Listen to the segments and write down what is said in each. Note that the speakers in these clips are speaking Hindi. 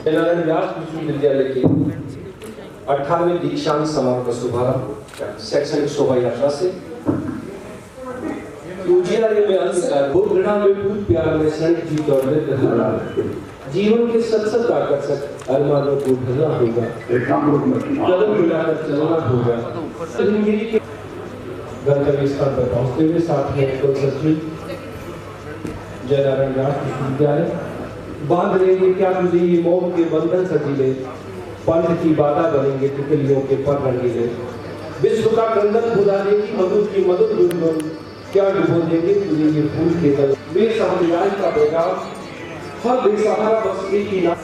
नारायण व्यास विश्वविद्यालय के 18वें दीक्षांत समारोह का शुभारंभ शैक्षणिक शोभा यात्रा से उजियारे में अंधकार घृणा में पूत प्यार में क्षणिक जीत और जीवन के सत आकर्षक अरमानों को भरना होगा, कदम मिलाकर चलना होगा। जिंदगी के गंतव्य स्थान पर पहुंचते हुए साथ में कुल सचिव जय नारायण व्यास विश्वविद्यालय बांध लेंगे क्या तुझे ये मोह के बंधन सजीले, पंथ की बाधा बनेंगे तितलियों के पर रंगीले, विश्व का कंदन खुदा देगी मधुर की मधुर गुनगुन, क्या डुबो देंगे तुझे ये फूल के दल। बेसहारा का पैगाम हर बेसहारा बस्ती की ना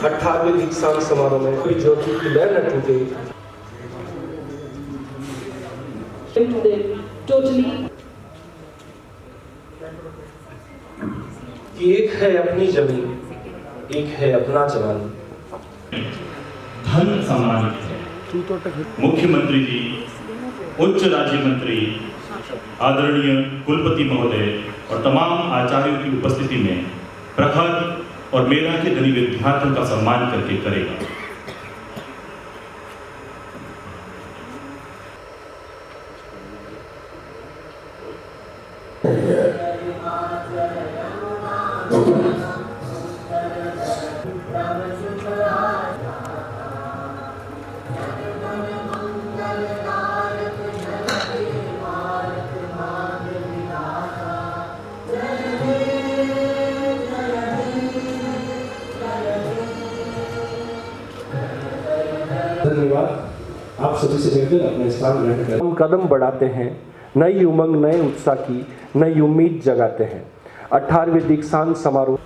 18वें दीक्षांत समारोह में कोई ज्योति की लय न टूटे। कि एक है अपनी जमीन, एक है अपना जवान। धन सम्मानित है मुख्यमंत्री जी, उच्च राज्य मंत्री, आदरणीय कुलपति महोदय और तमाम आचार्यों की उपस्थिति में प्रखर और मेधा के धनी विद्यार्थियों का सम्मान करके करेगा। धन्यवाद। आप सभी से मिलकर अपने स्थान ग्रहण करें। हम कदम बढ़ाते हैं, नई उमंग नए उत्साह की नई उम्मीद जगाते हैं। 18वें दीक्षांत समारोह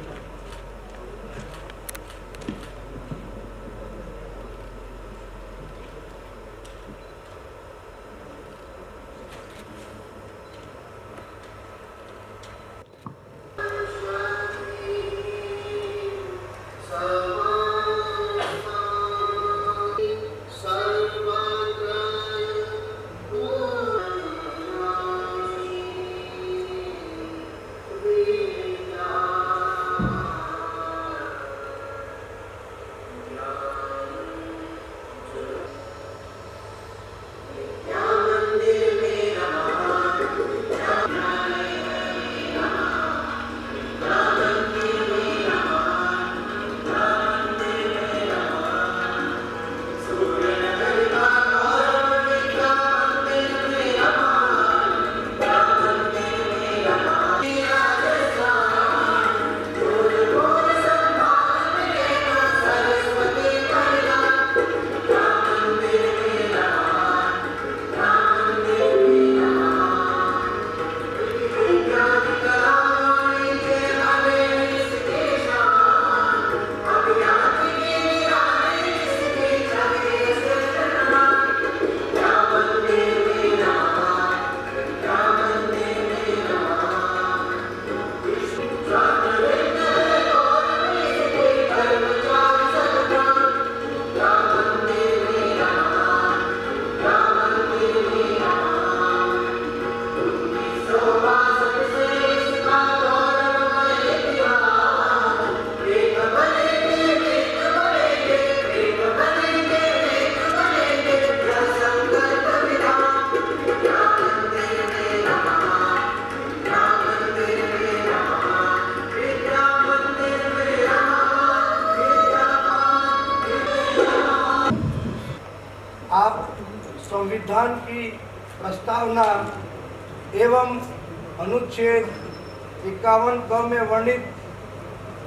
संविधान की प्रस्तावना एवं अनुच्छेद 51 क में वर्णित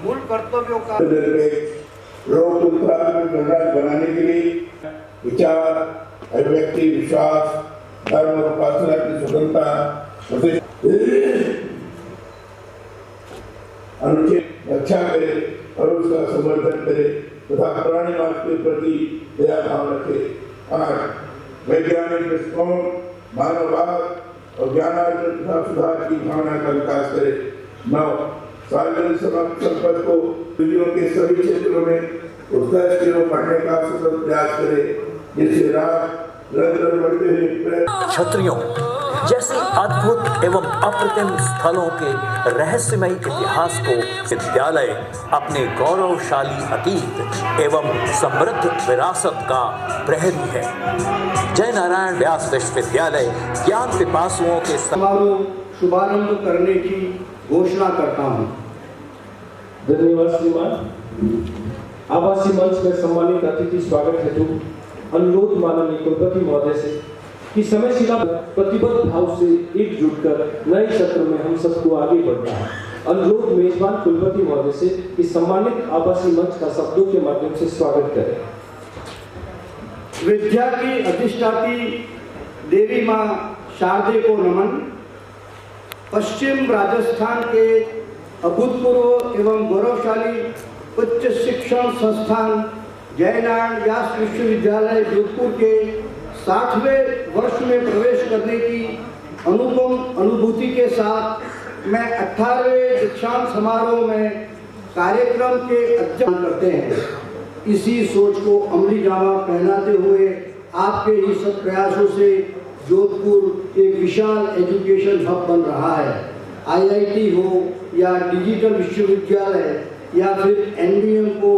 मूल कर्तव्यों का बनाने के लिए विचार, अभिव्यक्ति, विश्वास, धर्म और उपासना की स्वतंत्रता, अनुच्छेद रक्षा करे और उसका समर्थन करे तथा प्राणीवाद के प्रति दया भाव रखे। 8 वैज्ञानिक दृष्टिकोण, मानववाद और ज्ञानार्जन तथा सुधार की भावना का विकास करे। 9 सार्वजनिक संपत्ति को दुनिया के सभी क्षेत्रों में उत्कृष्ट पढ़ने का सतत प्रयास करे, जिससे राष्ट्र निरंतर बढ़ते हुए क्षत्रियों जैसे अद्भुत एवं अप्रतिम स्थलों के रहस्यमय इतिहास को विद्यालय अपने गौरवशाली अतीत एवं समृद्ध विरासत का प्रहरी है। जय नारायण व्यास विश्वविद्यालय ज्ञान पिपासुओं के समारोह शुभारंभ करने की घोषणा करता हूँ। धन्यवाद श्रीमान। आवासीय मंच पर सम्मानित अतिथि स्वागत हेतु अनुरोध माननीय कुलपति महोदय से कि समयशीला प्रतिबद्ध भाव से एकजुट कर नए सत्र में हम सबको आगे बढ़ना है। अनुरोध मेजबान कुलपति महोदय से कि सम्मानित आवासीय मंच का शब्दों के माध्यम से स्वागत करें। विद्या की अधिष्ठात्री देवी मां शारदे को नमन। पश्चिम राजस्थान के अभूतपूर्व एवं गौरवशाली उच्च शिक्षण संस्थान जय नारायण व्यास विश्वविद्यालय जोधपुर के 60वें वर्ष में प्रवेश करने की अनुपम अनुभूति के साथ मैं 18वें दीक्षांत समारोह में कार्यक्रम के अध्ययन करते हैं। इसी सोच को अमली जामा पहनाते हुए आपके ही सब प्रयासों से जोधपुर एक विशाल एजुकेशन हब बन रहा है। IIT हो या डिजिटल विश्वविद्यालय या फिर NDM को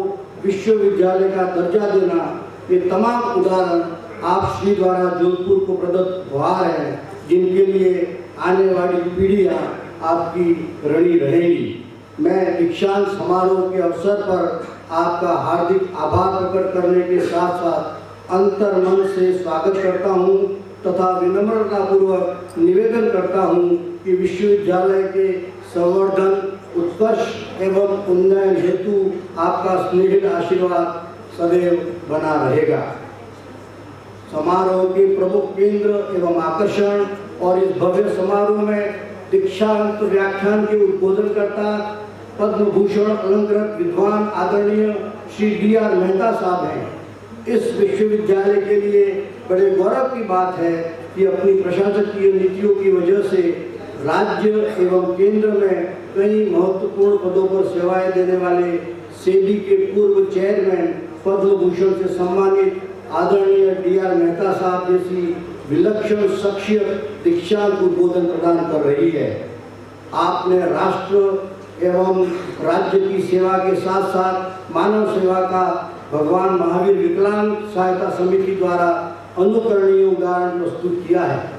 विश्वविद्यालय का दर्जा देना, ये तमाम उदाहरण आप श्री द्वारा जोधपुर को प्रदत्त उपहार हैं, जिनके लिए आने वाली पीढ़ियां आपकी ऋणी रहेगी। मैं दीक्षांत समारोह के अवसर पर आपका हार्दिक आभार प्रकट करने के साथ साथ अंतर्मन से स्वागत करता हूं तथा विनम्रतापूर्वक निवेदन करता हूं कि विश्वविद्यालय के संवर्धन, उत्कर्ष एवं उन्नयन हेतु आपका स्नेहित आशीर्वाद सदैव बना रहेगा। समारोह के प्रमुख केंद्र एवं आकर्षण और इस भव्य समारोह में दीक्षांत व्याख्यान के उद्बोधनकर्ता पद्म भूषण अलंकृत विद्वान आदरणीय श्री DR मेहता साहब हैं। इस विश्वविद्यालय के लिए बड़े गौरव की बात है कि अपनी प्रशासकीय नीतियों की वजह से राज्य एवं केंद्र में कई महत्वपूर्ण पदों पर सेवाएं देने वाले सेबी के पूर्व चेयरमैन पद्म भूषण से सम्मानित आदरणीय DR मेहता साहब जैसी विलक्षण शख्सियत दीक्षांत उद्बोधन प्रदान कर रही है। आपने राष्ट्र एवं राज्य की सेवा के साथ साथ मानव सेवा का भगवान महावीर विकलांग सहायता समिति द्वारा अनुकरणीय उदाहरण प्रस्तुत किया है।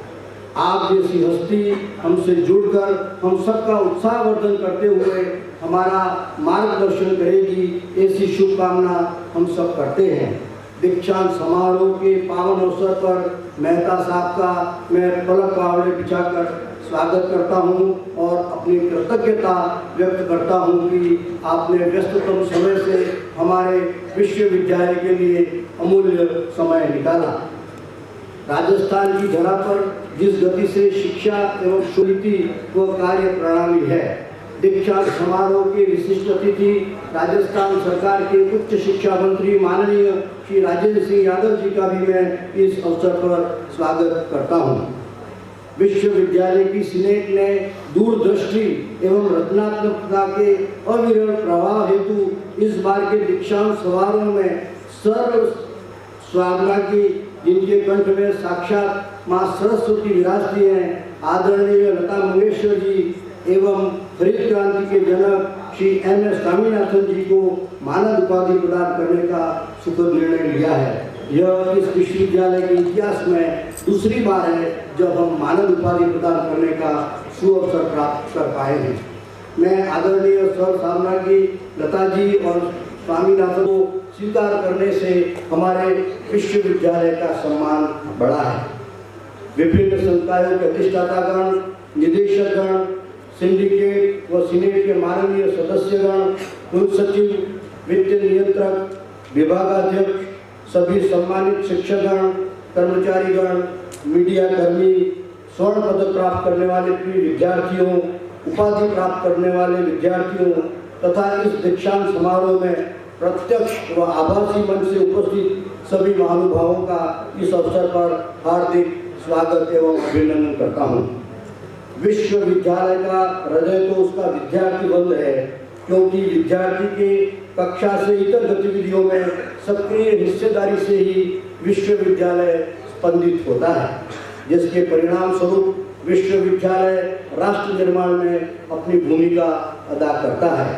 आप जैसी हस्ती हमसे जुड़कर हम सबका उत्साहवर्धन करते हुए हमारा मार्गदर्शन करेगी, ऐसी शुभकामना हम सब करते हैं। दीक्षांत समारोह के पावन अवसर पर मेहता साहब का मैं पलक पावड़े बिछाकर स्वागत करता हूं और अपनी कृतज्ञता व्यक्त करता हूं कि आपने व्यस्ततम समय से हमारे विश्वविद्यालय के लिए अमूल्य समय निकाला। राजस्थान की धरा पर जिस गति से शिक्षा एवं सुनीति व कार्य प्रणाली है, दीक्षांत समारोह के विशिष्ट अतिथि राजस्थान सरकार के उच्च शिक्षा मंत्री माननीय श्री राजेंद्र सिंह यादव जी का भी मैं इस अवसर पर स्वागत करता हूं। विश्वविद्यालय की सीनेट ने दूरदृष्टि एवं रचनात्मकता के अविरल प्रवाह हेतु इस बार के दीक्षांत समारोह में सर्व स्वागता की, जिनके कंठ में साक्षात मां सरस्वती विराजती हैं, आदरणीय लता मंगेशकर जी एवं हरित क्रांति के जनक श्री MS स्वामीनाथन जी को मानद उपाधि प्रदान करने का सुखद निर्णय लिया है। यह इस विश्वविद्यालय के इतिहास में दूसरी बार है जब हम मानद उपाधि प्रदान करने का सुअवसर प्राप्त कर पाए हैं। मैं आदरणीय सर सामना की लता जी और स्वामीनाथन को स्वीकार करने से हमारे विश्वविद्यालय का सम्मान बढ़ा है। विभिन्न संकायों के अधिष्ठातागण, निदेशकगण, सिंडिकेट व सीनेट के माननीय सदस्यगण, कुलसचिव, वित्त नियंत्रक, विभागाध्यक्ष, सभी सम्मानित शिक्षकगण, कर्मचारीगण, मीडिया कर्मी, स्वर्ण पदक प्राप्त करने वाले प्रिय विद्यार्थियों, उपाधि प्राप्त करने वाले विद्यार्थियों तथा इस दीक्षांत समारोह में प्रत्यक्ष व आभासी मंच से उपस्थित सभी महानुभावों का इस अवसर पर हार्दिक स्वागत एवं अभिनंदन करता हूँ। विश्वविद्यालय का हृदय तो उसका विद्यार्थी बंद है, क्योंकि विद्यार्थी के कक्षा से इतर गतिविधियों में सक्रिय हिस्सेदारी से ही विश्वविद्यालय स्पंदित होता है, जिसके परिणाम स्वरूप विश्वविद्यालय राष्ट्र निर्माण में अपनी भूमिका अदा करता है।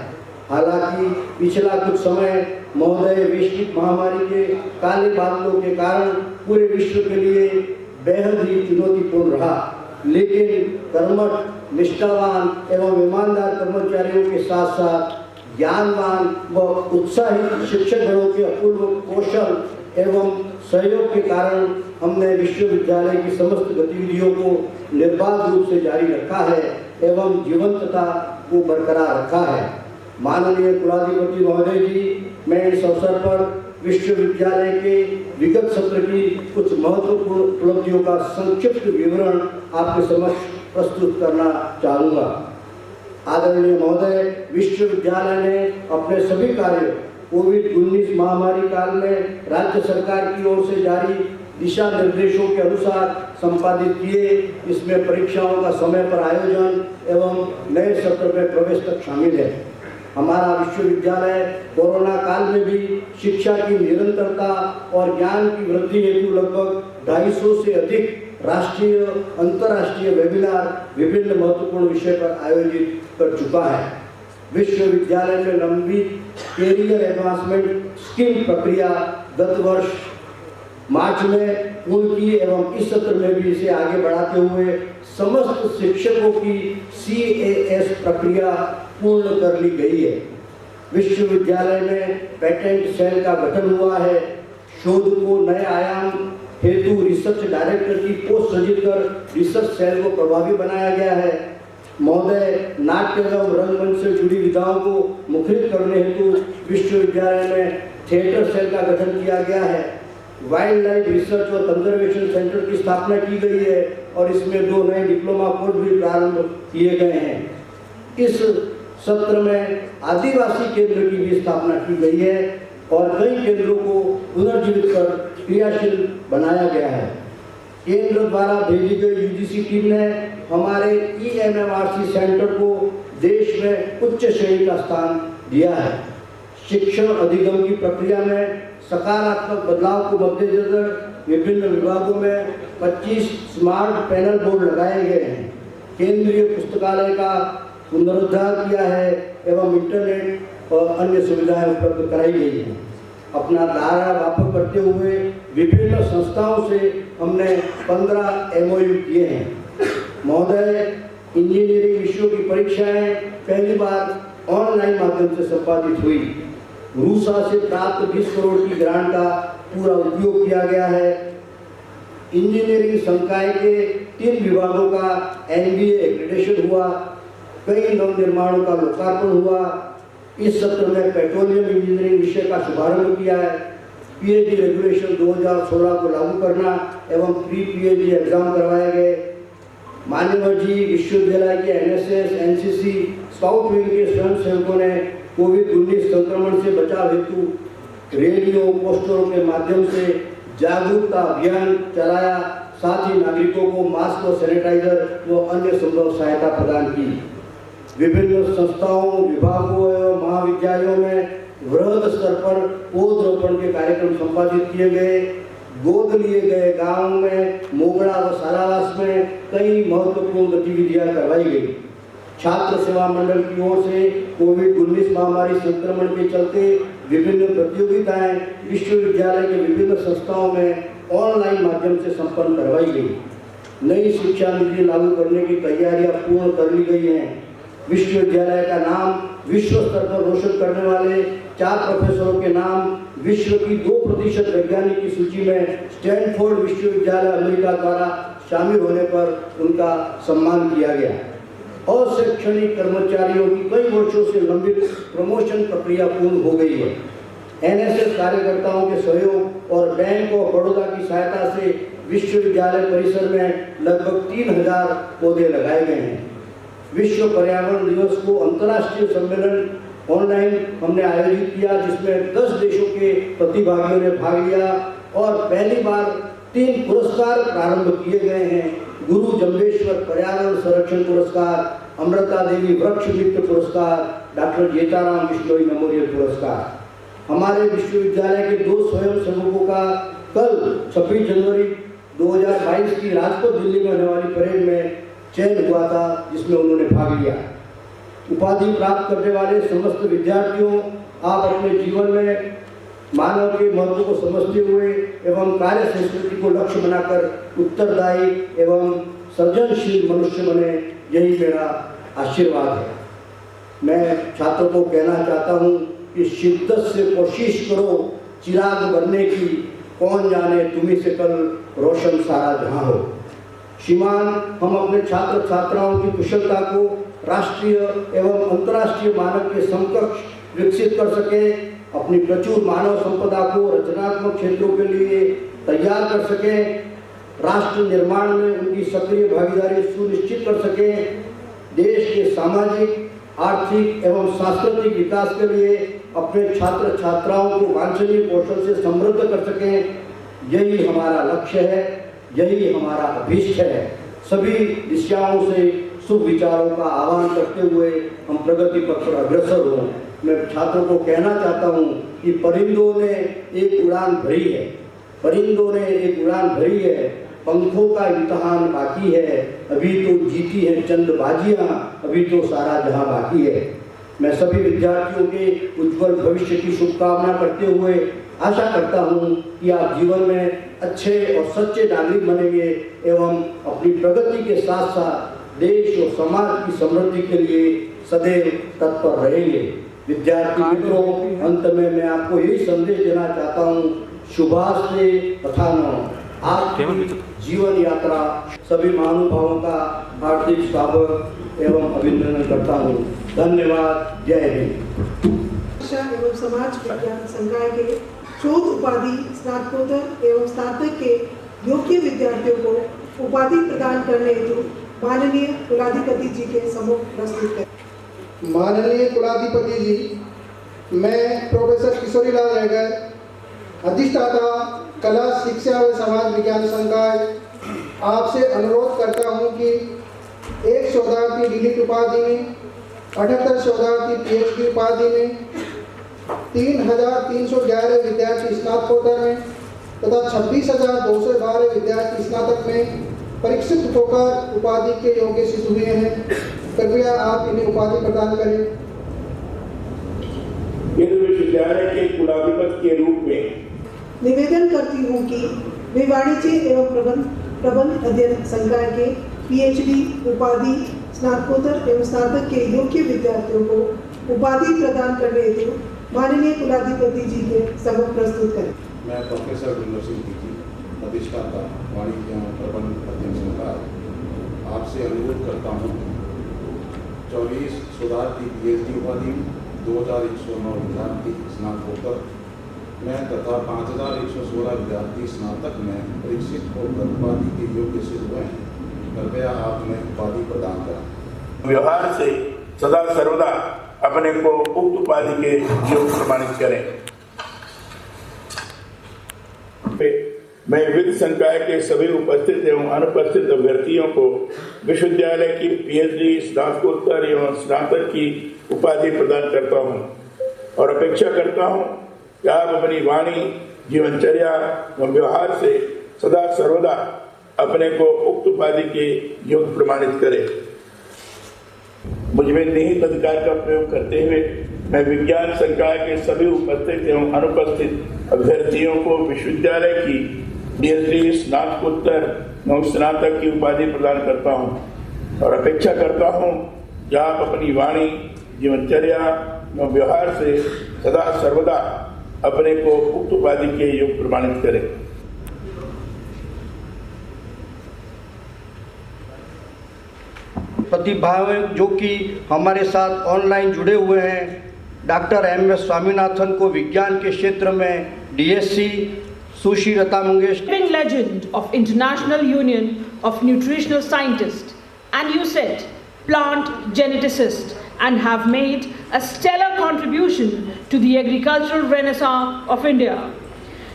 हालांकि पिछला कुछ समय महोदय वैश्विक महामारी के काले बादलों के कारण पूरे विश्व के लिए बेहद ही चुनौतीपूर्ण रहा, लेकिन कर्मठ, निष्ठावान एवं ईमानदार कर्मचारियों के साथ साथ ज्ञानवान व उत्साहित शिक्षकगणों के अपूर्व कौशल एवं सहयोग के कारण हमने विश्वविद्यालय की समस्त गतिविधियों को निर्बाध रूप से जारी रखा है एवं जीवंतता को बरकरार रखा है। माननीय कुलाधिपति महोदय जी, मैं इस अवसर पर विश्वविद्यालय के विगत सत्र की कुछ महत्वपूर्ण उपलब्धियों का संक्षिप्त विवरण आपके समक्ष प्रस्तुत करना चाहूँगा। आदरणीय महोदय, विश्वविद्यालय ने अपने सभी कार्य कोविड-19 महामारी काल में राज्य सरकार की ओर से जारी दिशा निर्देशों के अनुसार संपादित किए। इसमें परीक्षाओं का समय पर आयोजन एवं नए सत्र में प्रवेश तक शामिल है। हमारा विश्वविद्यालय कोरोना काल में भी शिक्षा की निरंतरता और ज्ञान की वृद्धि हेतु लगभग 250 से अधिक राष्ट्रीय अंतर्राष्ट्रीय वेबिनार विभिन्न महत्वपूर्ण विषय पर आयोजित कर चुका है। विश्वविद्यालय में लंबित कैरियर एडवांसमेंट स्कीम प्रक्रिया गत वर्ष मार्च में पूर्ण की एवं इस सत्र में भी इसे आगे बढ़ाते हुए समस्त शिक्षकों की CAS प्रक्रिया पूर्ण कर ली गई है। विश्वविद्यालय में पेटेंट सेल का गठन हुआ है। शोध को नए आयाम हेतु रिसर्च डायरेक्टर की पोस्ट सृजित कर रिसर्च सेल को प्रभावी बनाया गया है। महोदय, नाट्य एवं रंगमंच से जुड़ी विधाओं को मुखरित करने हेतु विश्वविद्यालय में थिएटर सेल का गठन किया गया है। वाइल्ड लाइफ रिसर्च और कंजर्वेशन सेंटर की स्थापना की गई है और इसमें 2 नए डिप्लोमा कोर्स भी प्रारंभ किए गए हैं। इस सत्र में आदिवासी केंद्र की भी स्थापना की गई है और कई केंद्रों को पुनर्जीवित कर क्रियाशील बनाया गया है। केंद्र द्वारा भेजी गई UGC टीम ने हमारे EMMRC सेंटर को देश में उच्च श्रेणी का स्थान दिया है। शिक्षण अधिगम की प्रक्रिया में सकारात्मक बदलाव को मद्देनजर विभिन्न विभागों में 25 स्मार्ट पैनल बोर्ड लगाए गए हैं। केंद्रीय पुस्तकालय का पुनरुद्धार किया है एवं इंटरनेट और अन्य सुविधाएं उपलब्ध कराई गई हैं। अपना दायरा व्यापक करते हुए विभिन्न संस्थाओं से हमने 15 MOU किए हैं। महोदय, इंजीनियरिंग विषयों की परीक्षाएं पहली बार ऑनलाइन माध्यम से संपादित हुई। रूसा से प्राप्त 20 करोड़ की ग्रांट का पूरा उपयोग किया गया है। इंजीनियरिंग संकाय के 3 विभागों का NBA एक्रेडिटेशन हुआ। कई नवनिर्माणों का लोकार्पण हुआ। इस सत्र में पेट्रोलियम इंजीनियरिंग विषय का शुभारंभ किया है। PhD रेगुलेशन 2016 को लागू करना एवं प्री PhD एग्जाम करवाए गए। मान्यवर जी विश्वविद्यालय के NSS, NCC, स्काउट विंग के स्वयंसेवकों ने कोविड-19 संक्रमण से बचाव हेतु रेडियो पोस्टरों के माध्यम से जागरूकता अभियान चलाया। साथ ही नागरिकों को मास्क और सैनिटाइजर व अन्य संभव सहायता प्रदान की। विभिन्न संस्थाओं, विभागों एवं महाविद्यालयों में वृहद स्तर पर पौधरोपण के कार्यक्रम संपादित किए गए। गोद लिए गए गांव में मोगड़ा व सारावास में कई महत्वपूर्ण गतिविधियां करवाई गई। छात्र सेवा मंडल की ओर से कोविड-19 महामारी संक्रमण के चलते विभिन्न प्रतियोगिताएं विश्वविद्यालय के विभिन्न संस्थाओं में ऑनलाइन माध्यम से संपन्न करवाई गई। नई शिक्षा नीति लागू करने की तैयारियां पूर्ण कर ली गई हैं। विश्वविद्यालय का नाम विश्व स्तर पर रोशन करने वाले 4 प्रोफेसरों के नाम विश्व की 2% वैज्ञानिक की सूची में स्टैनफोर्ड विश्वविद्यालय अमेरिका द्वारा शामिल होने पर उनका सम्मान किया गया। और शैक्षणिक कर्मचारियों की कई वर्षों से लंबित प्रमोशन प्रक्रिया पूर्ण हो गई है। NSS कार्यकर्ताओं के सहयोग और बैंक ऑफ बड़ौदा की सहायता से विश्वविद्यालय परिसर में लगभग 3000 पौधे लगाए गए हैं। विश्व पर्यावरण दिवस को अंतर्राष्ट्रीय सम्मेलन ऑनलाइन हमने आयोजित किया, जिसमें 10 देशों के प्रतिभागियों ने भाग लिया और पहली बार 3 पुरस्कार प्रारंभ किए गए हैं। गुरु जम्बेश्वर पर्यावरण संरक्षण पुरस्कार, अमृता देवी वृक्ष मित्र पुरस्कार, डॉक्टर जेठाराम बिश्नोई मेमोरियल पुरस्कार। हमारे विश्वविद्यालय के 2 स्वयंसेवकों का कल 26 जनवरी 2022 की राजपथ दिल्ली में होने वाली परेड में चयन हुआ था जिसमें उन्होंने भाग लिया। उपाधि प्राप्त करने वाले समस्त विद्यार्थियों, आप अपने जीवन में मानव के महत्व को समझते हुए एवं कार्य संस्कृति को लक्ष्य बनाकर उत्तरदायी एवं सृजनशील मनुष्य बने, यही मेरा आशीर्वाद है। मैं छात्रों को कहना चाहता हूँ कि शिद्दत से कोशिश करो चिराग बनने की, कौन जाने तुम्ही से कल रोशन सारा जहां हो। श्रीमान, हम अपने छात्र छात्राओं की कुशलता को राष्ट्रीय एवं अंतर्राष्ट्रीय मानक के समकक्ष विकसित कर सके, अपनी प्रचुर मानव संपदा को रचनात्मक क्षेत्रों के लिए तैयार कर सके, राष्ट्र निर्माण में उनकी सक्रिय भागीदारी सुनिश्चित कर सके, देश के सामाजिक, आर्थिक एवं सांस्कृतिक विकास के लिए अपने छात्र छात्राओं को वांछनीय कौशल से समृद्ध कर सके, यही हमारा लक्ष्य है, यही हमारा अभीष्ट है। सभी दिशाओं से शुभ विचारों का आह्वान करते हुए हम प्रगति पथ पर अग्रसर हों। मैं छात्रों को कहना चाहता हूँ कि परिंदों ने एक उड़ान भरी है, परिंदों ने एक उड़ान भरी है, पंखों का इम्तहान बाकी है, अभी तो जीती है चंद बाजियाँ, अभी तो सारा जहां बाकी है। मैं सभी विद्यार्थियों के उज्जवल भविष्य की शुभकामना करते हुए आशा करता हूं कि आप जीवन में अच्छे और सच्चे नागरिक बनेंगे एवं अपनी प्रगति के साथ साथ देश और समाज की समृद्धि के लिए सदैव तत्पर रहेंगे। विद्यार्थी मित्रों, अंत में मैं आपको यही संदेश देना चाहता हूं, शुभास्ते तथानो। आपकी जीवन यात्रा सभी महानुभावों का हार्दिक स्वागत एवं अभिनंदन करता हूँ। धन्यवाद। जय हिंद। शिक्षा एवं समाज विज्ञान संकाय के शोध उपाधि स्नातकोत्तर एवं स्नातक के योग्य विद्यार्थियों को उपाधि प्रदान करने हेतु माननीय कुलाधिपति जी के सम्मुख प्रस्तुत करें। माननीय कुलाधिपति जी, मैं प्रोफेसर किशोरीलाल रैगर, अधिष्ठाता कला शिक्षा व समाज विज्ञान संकाय, आपसे अनुरोध करता हूं कि एक शोधार्थी डीलिट उपाधि में, 78 शोधार्थी पीएचडी उपाधि में, 3,311 विद्यार्थी स्नातकोत्तर में तथा 26,212 विद्यार्थी स्नातक में परीक्षित होकर उपाधि के योग्य सिद्ध हुए हैं। कृपया आप इन्हें उपाधि प्रदान करें। केंद्रीय विश्वविद्यालय के कुलाधिपति के रूप में निवेदन करती हूँ कि वे वाणिज्य एवं प्रबंध अध्ययन संकाय के पीएचडी उपाधि स्नातकोत्तर एवं स्नातक के योग्य विद्यार्थियों को उपाधि प्रदान करने हेतु माननीय कुलाधिपति जी के सम्मुख प्रस्तुत करें। मैं प्रोफेसर गुरु सिंह जी, अधिष्ठाता वाणिज्य एवं प्रबंध अध्ययन संकाय, आपसे अनुरोध करता हूँ 24 शोधार्थी पीएचडी उपाधि, 2,109 विद्यार्थी स्नातकोत्तर में तथा 5,116 विद्यार्थी स्नातक में परीक्षित होकर उपाधि के योग्य सिद्ध हुए हैं। कृपया आप में उपाधि प्रदान करें। व्यवहार से सदा सर्वदा अपने को उक्त उपाधि के योग्य प्रमाणित करें। मैं वित्त संकाय के सभी उपस्थित एवं अनुपस्थित अभ्यर्थियों को विश्वविद्यालय की पीएचडी, स्नातकोत्तर एवं स्नातक की उपाधि प्रदान करता हूं और अपेक्षा करता हूं कि आप अपनी वाणी, जीवनचर्या व व्यवहार से सदा सर्वदा अपने को उक्त उपाधि के योग्य प्रमाणित करें। मुझ में निहित अधिकार का प्रयोग करते हुए मैं विज्ञान संकाय के सभी उपस्थित एवं अनुपस्थित अभ्यर्थियों को विश्वविद्यालय की पीएचडी, स्नातकोत्तर एवं स्नातक की उपाधि प्रदान करता हूं और अपेक्षा करता हूं कि आप अपनी वाणी, जीवनचर्या एवं व्यवहार से सदा सर्वदा अपने को उक्त उपाधि के योग्य प्रमाणित करें। प्रतिभाग जो कि हमारे साथ ऑनलाइन जुड़े हुए हैं, डॉक्टर एम.एस. स्वामीनाथन को विज्ञान के क्षेत्र में DSC, Sushri Lata Mangeshkar, living legend of International Union of Nutritional Scientists, and USET plant geneticist, and have made a stellar contribution to the agricultural renaissance of India.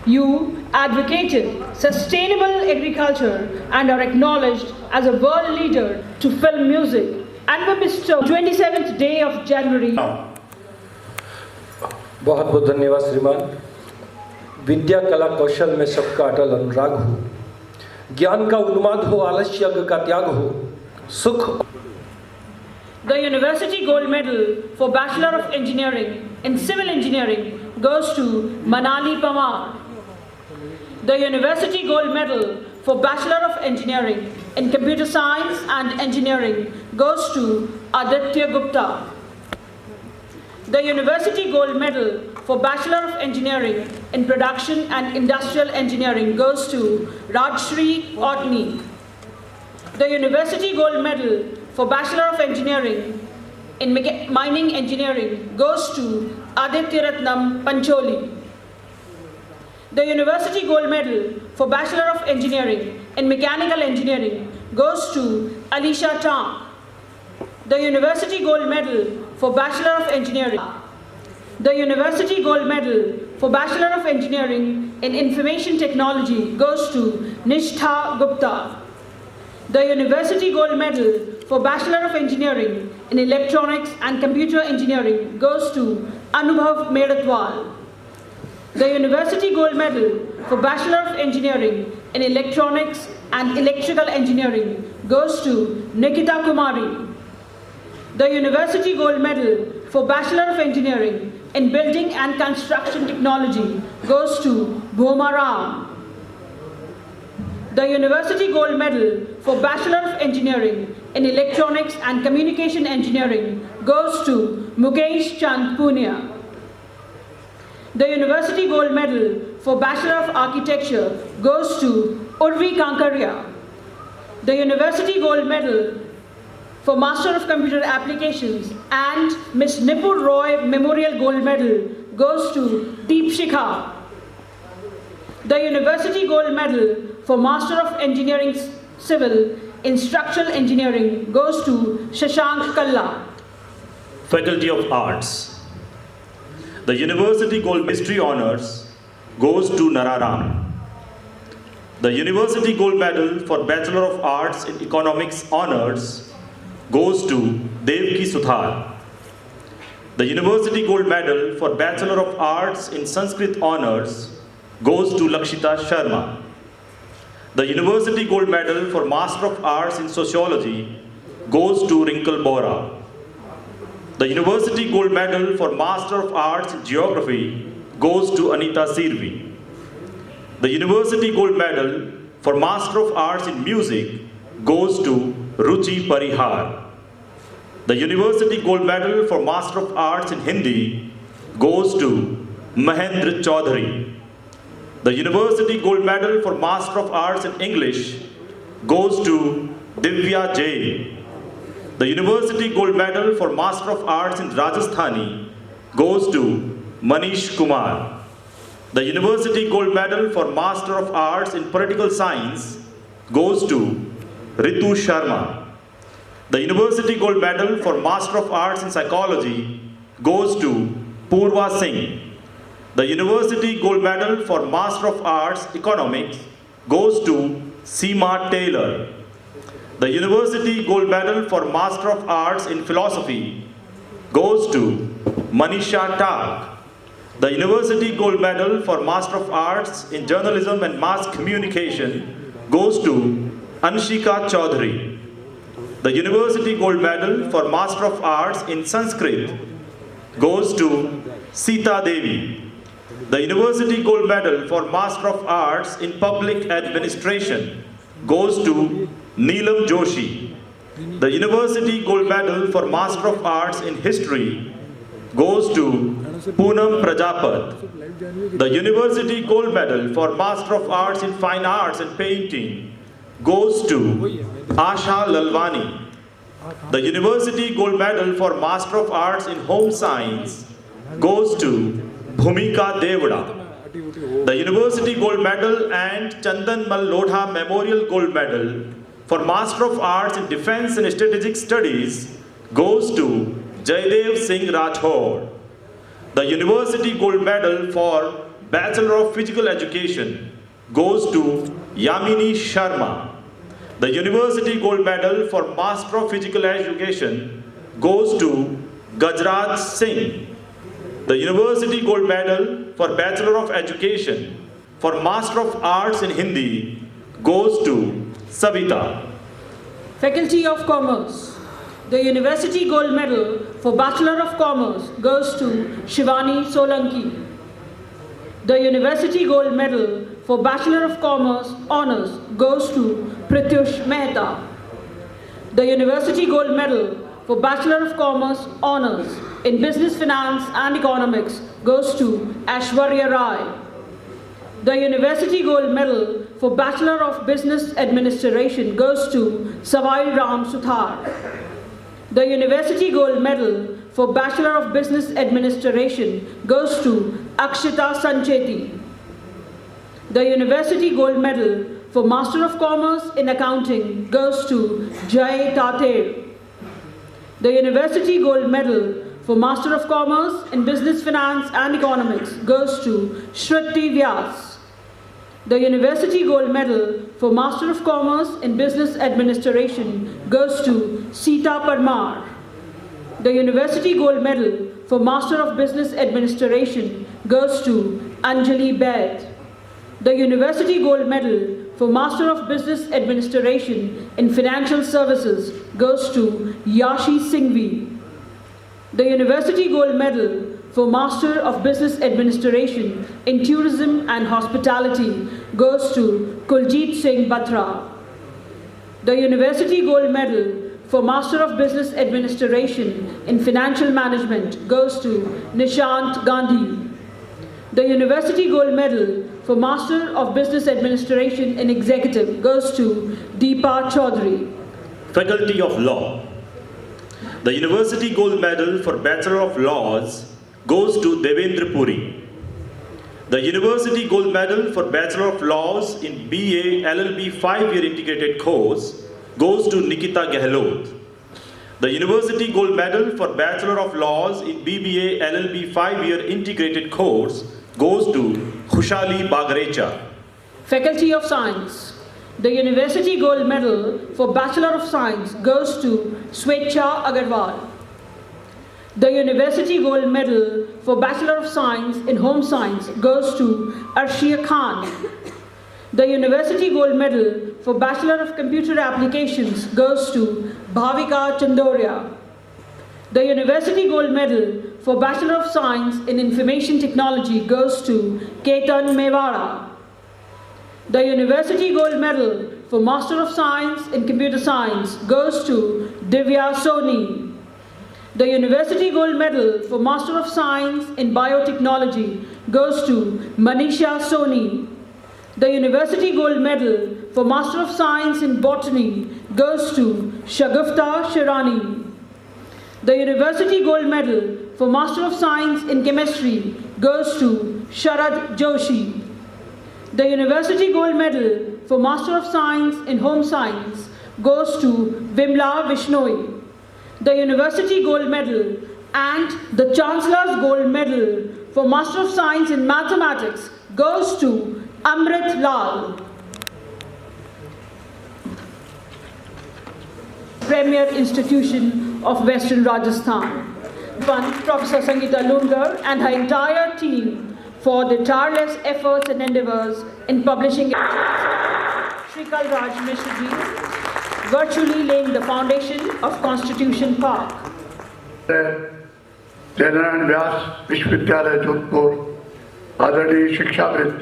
You advocated sustainable agriculture and are acknowledged as a world leader to film music and were bestowed 27th day of January. बहुत बहुत धन्यवाद श्रीमान। विद्या, कला, कौशल में सबका अटल अनुराग हो, ज्ञान का उन्माद हो, आलस्य का त्याग हो, सुख। The University Gold Medal for Bachelor of Engineering in Civil Engineering goes to Manali Pamar. The University Gold Medal for Bachelor of Engineering in Computer Science and Engineering goes to Aditya Gupta. The University Gold Medal for Bachelor of Engineering in Production and Industrial Engineering goes to Rajshri Otni. The University Gold Medal for Bachelor of Engineering in Mining Engineering goes to Aditya Ratnam Pancholi. The University Gold Medal for Bachelor of Engineering in Mechanical Engineering goes to Alisha Tang. The University Gold Medal for Bachelor of Engineering. The University Gold Medal for Bachelor of Engineering in Information Technology goes to Nishtha Gupta. The University Gold Medal for Bachelor of Engineering in Electronics and Computer Engineering goes to Anubhav Medatwal. The University Gold Medal for Bachelor of Engineering in Electronics and Electrical Engineering goes to Nikita Kumari. The University Gold Medal for Bachelor of Engineering in Building and Construction Technology goes to Bhoma Ram. The University Gold Medal for Bachelor of Engineering in Electronics and Communication Engineering goes to Mukesh Chand Punia. The University Gold Medal for Bachelor of Architecture goes to Urvi Kankaria. The University Gold Medal for Master of Computer Applications and Miss Nipur Roy Memorial Gold Medal goes to Deep Shikha. The University Gold Medal for Master of Engineering Civil in Structural Engineering goes to Shashank Kalla. Faculty of Arts. The University Gold History Honours goes to Nararam. The University Gold Medal for Bachelor of Arts in Economics Honours goes to Devki Sudhar. The University Gold Medal for Bachelor of Arts in Sanskrit Honours goes to Lakshita Sharma. The University Gold Medal for Master of Arts in Sociology goes to Rinkle Bora. The University Gold Medal for Master of Arts in Geography goes to Anita Sirvi. The University Gold Medal for Master of Arts in Music goes to Ruchi Parihar. The University Gold Medal for Master of Arts in Hindi goes to Mahendra Chaudhary. The University Gold Medal for Master of Arts in English goes to Divya Jain. The University Gold Medal for Master of Arts in Rajasthani goes to Manish Kumar. The University Gold Medal for Master of Arts in Political Science goes to Ritu Sharma. The University Gold Medal for Master of Arts in Psychology goes to Purva Singh. The University Gold Medal for Master of Arts Economics goes to Seema Taylor. The University Gold Medal for Master of Arts in Philosophy goes to Manisha Tak. The University Gold Medal for Master of Arts in Journalism and Mass Communication goes to Anshika Chaudhary. The University Gold Medal for Master of Arts in Sanskrit goes to Sita Devi. The University Gold Medal for Master of Arts in Public Administration goes to Neelam Joshi. The University Gold Medal for Master of Arts in History goes to Poonam Prajapat. The University Gold Medal for Master of Arts in Fine Arts and Painting goes to Asha Lalwani. The University Gold Medal for Master of Arts in Home Science goes to Bhumika Devada. The University Gold Medal and Chandan Mal Lodha Memorial Gold Medal for Master of Arts in Defense and Strategic Studies goes to Jaidev Singh Rathod. The University Gold Medal for Bachelor of Physical Education goes to Yamini Sharma. The University Gold Medal for Master of Physical Education goes to Gajraj Singh. The University Gold Medal for Bachelor of Education for Master of Arts in Hindi goes to Savita. Faculty of Commerce. The University Gold Medal for Bachelor of Commerce goes to Shivani Solanki. The University Gold Medal for Bachelor of Commerce Honours goes to Pratyush Mehta. The University Gold Medal for Bachelor of Commerce Honours in Business Finance and Economics goes to Aishwarya Rai. The University Gold Medal for Bachelor of Business Administration goes to Savai Ram Suthar. The University Gold Medal for Bachelor of Business Administration goes to Akshita Sancheti. The University Gold Medal for Master of Commerce in Accounting goes to Jay Tater. The University Gold Medal for Master of Commerce in Business Finance and Economics goes to Shruti Vyas. The University Gold Medal for Master of Commerce in Business Administration goes to Sita Parmar. The University Gold Medal for Master of Business Administration goes to Anjali Baid. The University Gold Medal for Master of Business Administration in Financial Services goes to Yashi Singhvi. The University Gold Medal for Master of Business Administration in Tourism and Hospitality goes to Kuljit Singh Batra. The University Gold Medal for Master of Business Administration in Financial Management goes to Nishant Gandhi. The University Gold Medal for Master of Business Administration in Executive goes to Deepa Chaudhary. Faculty of Law. The University Gold Medal for Bachelor of Laws goes to Devendra Puri. The University Gold Medal for Bachelor of Laws in BA LLB 5-year integrated course goes to Nikita Gehlot. The University Gold Medal for Bachelor of Laws in BBA LLB 5-year integrated course goes to Khushali Bagrecha. Faculty of Science. The University Gold Medal for Bachelor of Science goes to Swetcha Agarwal. The University Gold Medal for Bachelor of Science in Home Science goes to Arshia Khan. The University Gold Medal for Bachelor of Computer Applications goes to Bhavika Chandoria. The University Gold Medal for Bachelor of Science in Information Technology goes to Ketan Mewara. The University Gold Medal for Master of Science in Computer Science goes to Divya Soni. The University Gold Medal for Master of Science in Biotechnology goes to Manisha Soni. The University Gold Medal for Master of Science in Botany goes to Shagufta Shirani. The University Gold Medal for Master of Science in Chemistry goes to Sharad Joshi. The University Gold Medal for Master of Science in Home Science goes to Vimla Vishnoi. The University Gold Medal and the Chancellor's Gold Medal for Master of Science in Mathematics goes to Amrit Lal. Premier Institution of Western Rajasthan. One, Professor Sangeeta Lungar and her entire team for their tireless efforts and endeavors in publishing Shrikal Raj Mishra ji, virtually laying the foundation of Constitution Park. Jainarayan व्यास विश्वविद्यालय जोधपुर, आदरणीय शिक्षाविद,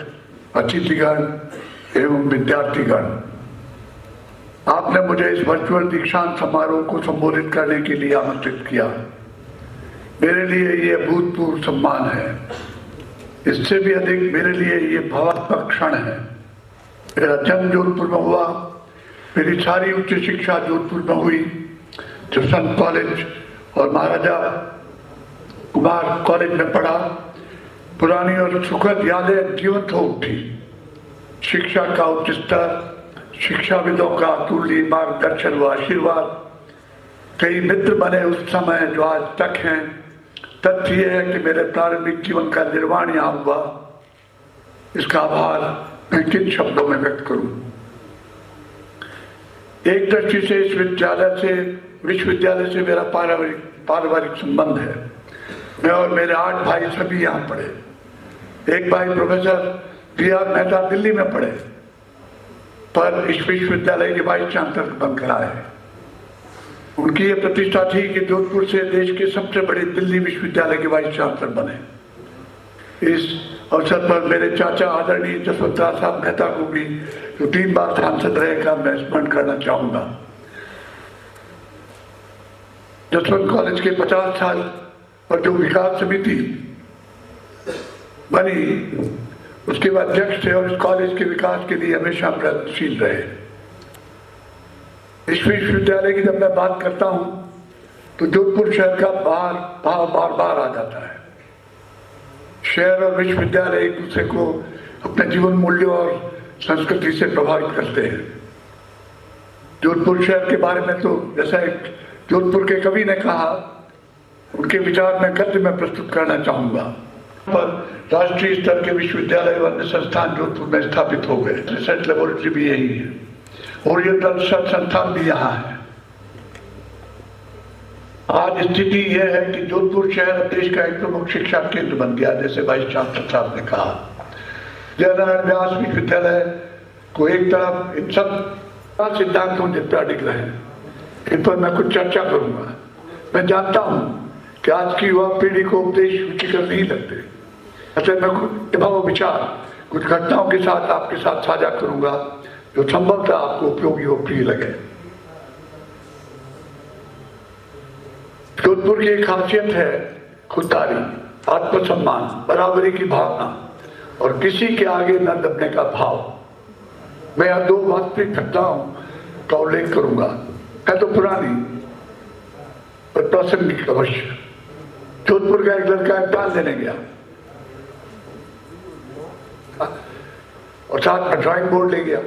अतिथिगण एवं विद्यार्थीगण, आपने मुझे इस वर्चुअल दीक्षांत समारोह को संबोधित करने के लिए आमंत्रित किया। मेरे लिए ये अभूतपूर्व सम्मान है। इससे भी अधिक मेरे लिए ये भावात्मक क्षण है। मेरा जन्म जोधपुर में हुआ, मेरी सारी उच्च शिक्षा जोधपुर में हुई, जो संत कॉलेज और महाराजा कुमार कॉलेज में पढ़ा। पुरानी और सुखद यादें जीवंत हो उठी। शिक्षा का उच्च स्तर, शिक्षाविदों का अतुल्य मार्गदर्शन व आशीर्वाद, कई मित्र बने उस समय जो आज तक हैं। तथ्य यह है कि मेरे प्रारंभिक जीवन का निर्माण यहाँ हुआ। इसका आभार मैं किन शब्दों में व्यक्त करूं। एक दृष्टि से इस विश्वविद्यालय से मेरा पारिवारिक संबंध है। मैं और मेरे 8 भाई सभी यहाँ पढ़े। एक भाई प्रोफेसर B.R. मेहता दिल्ली में पढ़े, पर इस विश्वविद्यालय के वाइस चांसलर बनकर आए। उनकी ये प्रतिष्ठा थी कि जोधपुर से देश के सबसे बड़े दिल्ली विश्वविद्यालय के वाइस चांसलर बने। इस अवसर पर मेरे चाचा आदरणीय जसवंत राव साहब मेहता को भी, जो 3 बार सांसद रहे, का मैं स्मरण करना चाहूंगा। जसवंत कॉलेज के 50 साल पर जो विकास समिति बनी, उसके बाद अध्यक्ष थे और इस कॉलेज के विकास के लिए हमेशा प्रयत्नशील रहे। इस विश्वविद्यालय की जब मैं बात करता हूं तो जोधपुर शहर का भाव बार बार आ जाता है। शहर और विश्वविद्यालय एक दूसरे को अपने जीवन मूल्यों और संस्कृति से प्रभावित करते हैं। जोधपुर शहर के बारे में तो जैसा एक जोधपुर के कवि ने कहा, उनके विचार में गद्य में प्रस्तुत करना चाहूंगा। पर राष्ट्रीय स्तर के विश्वविद्यालय व अन्य संस्थान जोधपुर में स्थापित हो गए। रिसर्च लेबोरेटरी भी यही है, ओरिएंटल रिसर्च संस्थान भी यहाँ है। आज स्थिति यह है कि जोधपुर शहर देश का एक प्रमुख शिक्षा केंद्र बन गया, जैसे वाइस चांसलर साहब ने कहा। जयनारायण व्यास विश्वविद्यालय को एक तरफ इन सब सिद्धांतों जितना अडिग रहे हैं, इन पर मैं कुछ चर्चा करूंगा। मैं जानता हूं कि आज की युवा पीढ़ी को उपदेश रुचिकर नहीं लगते, अतः मैं कुछ अनुभव विचार कुछ घटनाओं के साथ आपके साथ साझा करूंगा जो संभवतः आपको उपयोगी और प्रिय लगे। जोधपुर की एक खासियत है खुददारी, आत्मसम्मान, बराबरी की भावना और किसी के आगे न दबने का भाव। मैं यह 2 वास्तविक घटनाओं का उल्लेख करूंगा। है तो पुरानी पर प्रासंगिक अवश्य। जोधपुर का एक लड़का इम्तिहान देने गया और साथ में ड्राइंग बोर्ड ले गया।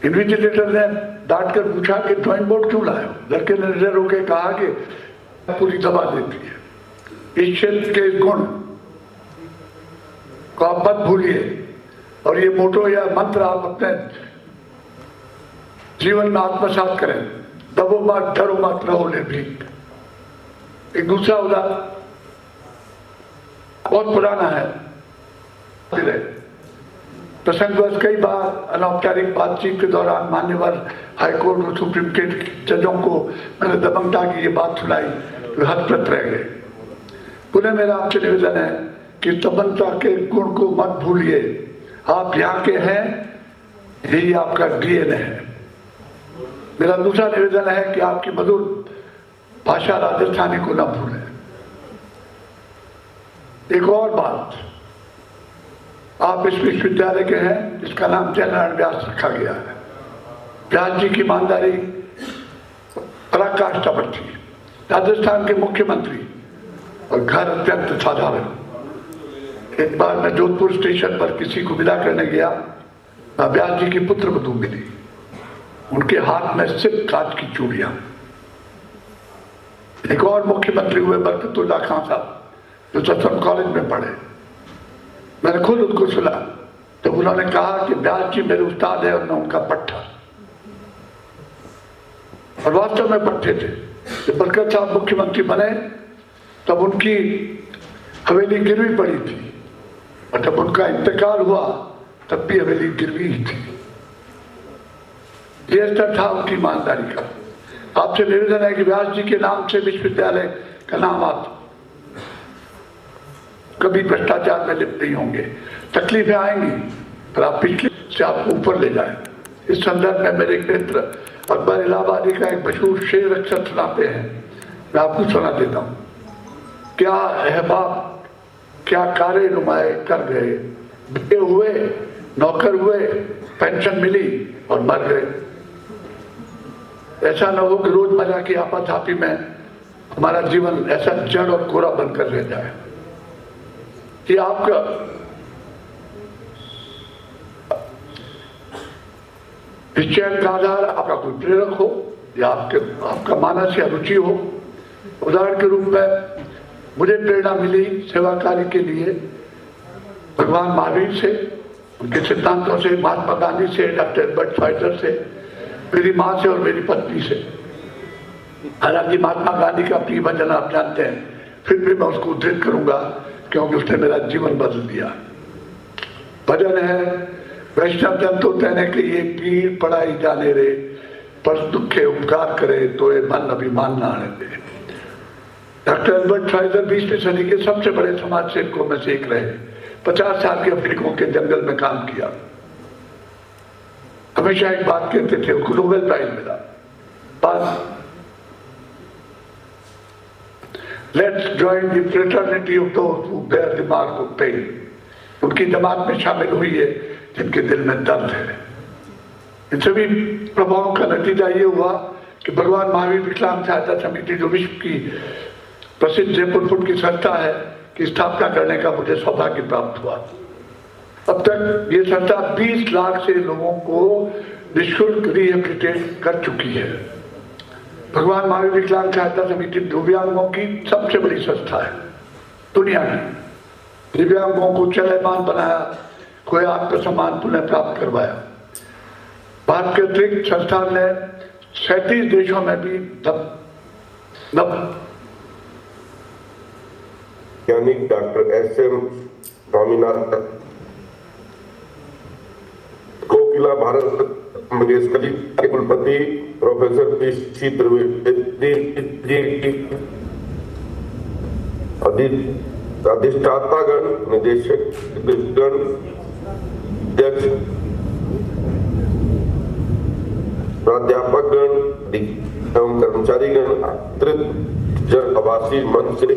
इन्विजिलेटर ने डांट कर पूछा कि ड्राइंग बोर्ड क्यों लाए हो? लड़के ने नजर होकर कहा कि पूरी दबा देती है। इस क्षेत्र के गुण को आप मत भूलिए और ये मोटो या मंत्र आप अपने जीवन में आत्मसात करें। दबो मत, डरो मत, रहो निर्भीक। एक दूसरा उदाहरण बहुत पुराना है। प्रसंगवश कई बार अनौपचारिक बातचीत के दौरान मान्यवर हाईकोर्ट और सुप्रीम कोर्ट के जजों को मैंने दबंगता की ये बात सुनाई तो हतप्रत रह गए। पुनः मेरा आपसे निवेदन है कि दबंगता के गुण को मत भूलिए। आप यहाँ के हैं, यही आपका डीएनए है। मेरा दूसरा निवेदन है कि आपकी मधुर भाषा राजस्थानी को न भूलें। एक और बात, आप इस विश्वविद्यालय के हैं जिसका नाम जयनारायण व्यास रखा गया है। व्यास जी की ईमानदारी पराकाष्ठा पर थी। राजस्थान के मुख्यमंत्री और घर अत्यंत साधारण। एक बार मैं जोधपुर स्टेशन पर किसी को विदा करने गया, व्यास जी की पुत्र वधू मिली। उनके हाथ में सिर्फ कांच की चूड़ियां। एक और मुख्यमंत्री हुए बरकतुल्ला खान साहब, जो जसवंत कॉलेज में पढ़े। मैंने खुद उनको सुना तो उन्होंने कहा कि व्यास जी मेरे उस्ताद है और मैं उनका पट्टा। और वास्तव में पट्टे थे। जब बरकत साहब मुख्यमंत्री बने तब उनकी हवेली गिरवी पड़ी थी और जब उनका इंतकाल हुआ तब भी हवेली गिरवी ही थी। यह स्तर था उनकी ईमानदारी का। आपसे निवेदन है कि व्यास जी के नाम से विश्वविद्यालय का नाम आप कभी भ्रष्टाचार में लिप्त नहीं होंगे। तकलीफें आएंगी पर आप पिछले से आपको ऊपर ले जाएं। इस संदर्भ में मेरे मित्र अकबर इलाहाबादी का एक मशहूर शेर अक्सर सुनाते हैं, मैं आपको सुना देता हूँ। क्या अहबाब क्या कारे नुमाए कर गए, बेटे हुए, नौकर हुए, पेंशन मिली और मर गए। ऐसा न हो कि रोजमर्रा की आपाधापी में हमारा जीवन ऐसा जड़ और कोरा बनकर रह जाए। कि आपका निश्चय का आधार आपका कोई प्रेरक हो या आपका मानस या रुचि हो। उदाहरण के रूप में मुझे प्रेरणा मिली सेवा कार्य के लिए भगवान महावीर से, उनके सिद्धांतों से, महात्मा गांधी से, डॉक्टर एडवर्ड छाइडर से, मेरी माँ से और मेरी पत्नी से। हालांकि महात्मा गांधी का प्रिय भजन आप जानते हैं, फिर भी मैं उसको उद्धृत करूंगा क्योंकि उसने मेरा जीवन बदल दिया। भजन है, वैष्णव जन तो कहने के ये पीर पढ़ाई जाने रे, पर दुखे उपकार करे तो ये मन अभिमान न आने दे। डॉक्टर अल्बर्ट श्वाइजर 20वीं सदी के सबसे बड़े समाज सेवकों में से एक रहे। 50 साल के अफ्रीकों के जंगल में काम किया। हमेशा एक बात कहते थे, उनको नोबेल प्राइज मिला। बात let's join the fraternity of those who bear the mark of pain. उनकी जमात में शामिल हुई है जिनके दिल में दर्द है। इन सभी प्रभावों का नतीजा ये हुआ कि भगवान महावीर विकलांग सहायता समिति, जो विश्व की प्रसिद्ध जयपुर फुट की संस्था है, की स्थापना करने का मुझे सौभाग्य प्राप्त हुआ। अब तक ये संस्था 20 लाख से लोगों को निःशुल्क रिहेबिलिटेट कर चुकी है। भगवान महावीर विकलांग सहायता समिति दिव्यांगों की सबसे बड़ी संस्था है दुनिया की। दिव्यांगों को चलमान बनाया, कोई आत्मसम्मान पुनः प्राप्त करवाया। भारत के अतिरिक्त संस्थान ने 37 देशों में भी वैज्ञानिक डॉक्टर एस.एम. स्वामीनाथन, कोकिला भारत मंगेशकरी के कुलपति प्रोफेसर पी.सी. त्रिवेदी जी, अधिष्ठातागण, निदेशक गण, अध्यक्ष, प्राध्यापकगण एवं कर्मचारीगण, जन आवासीय मंच से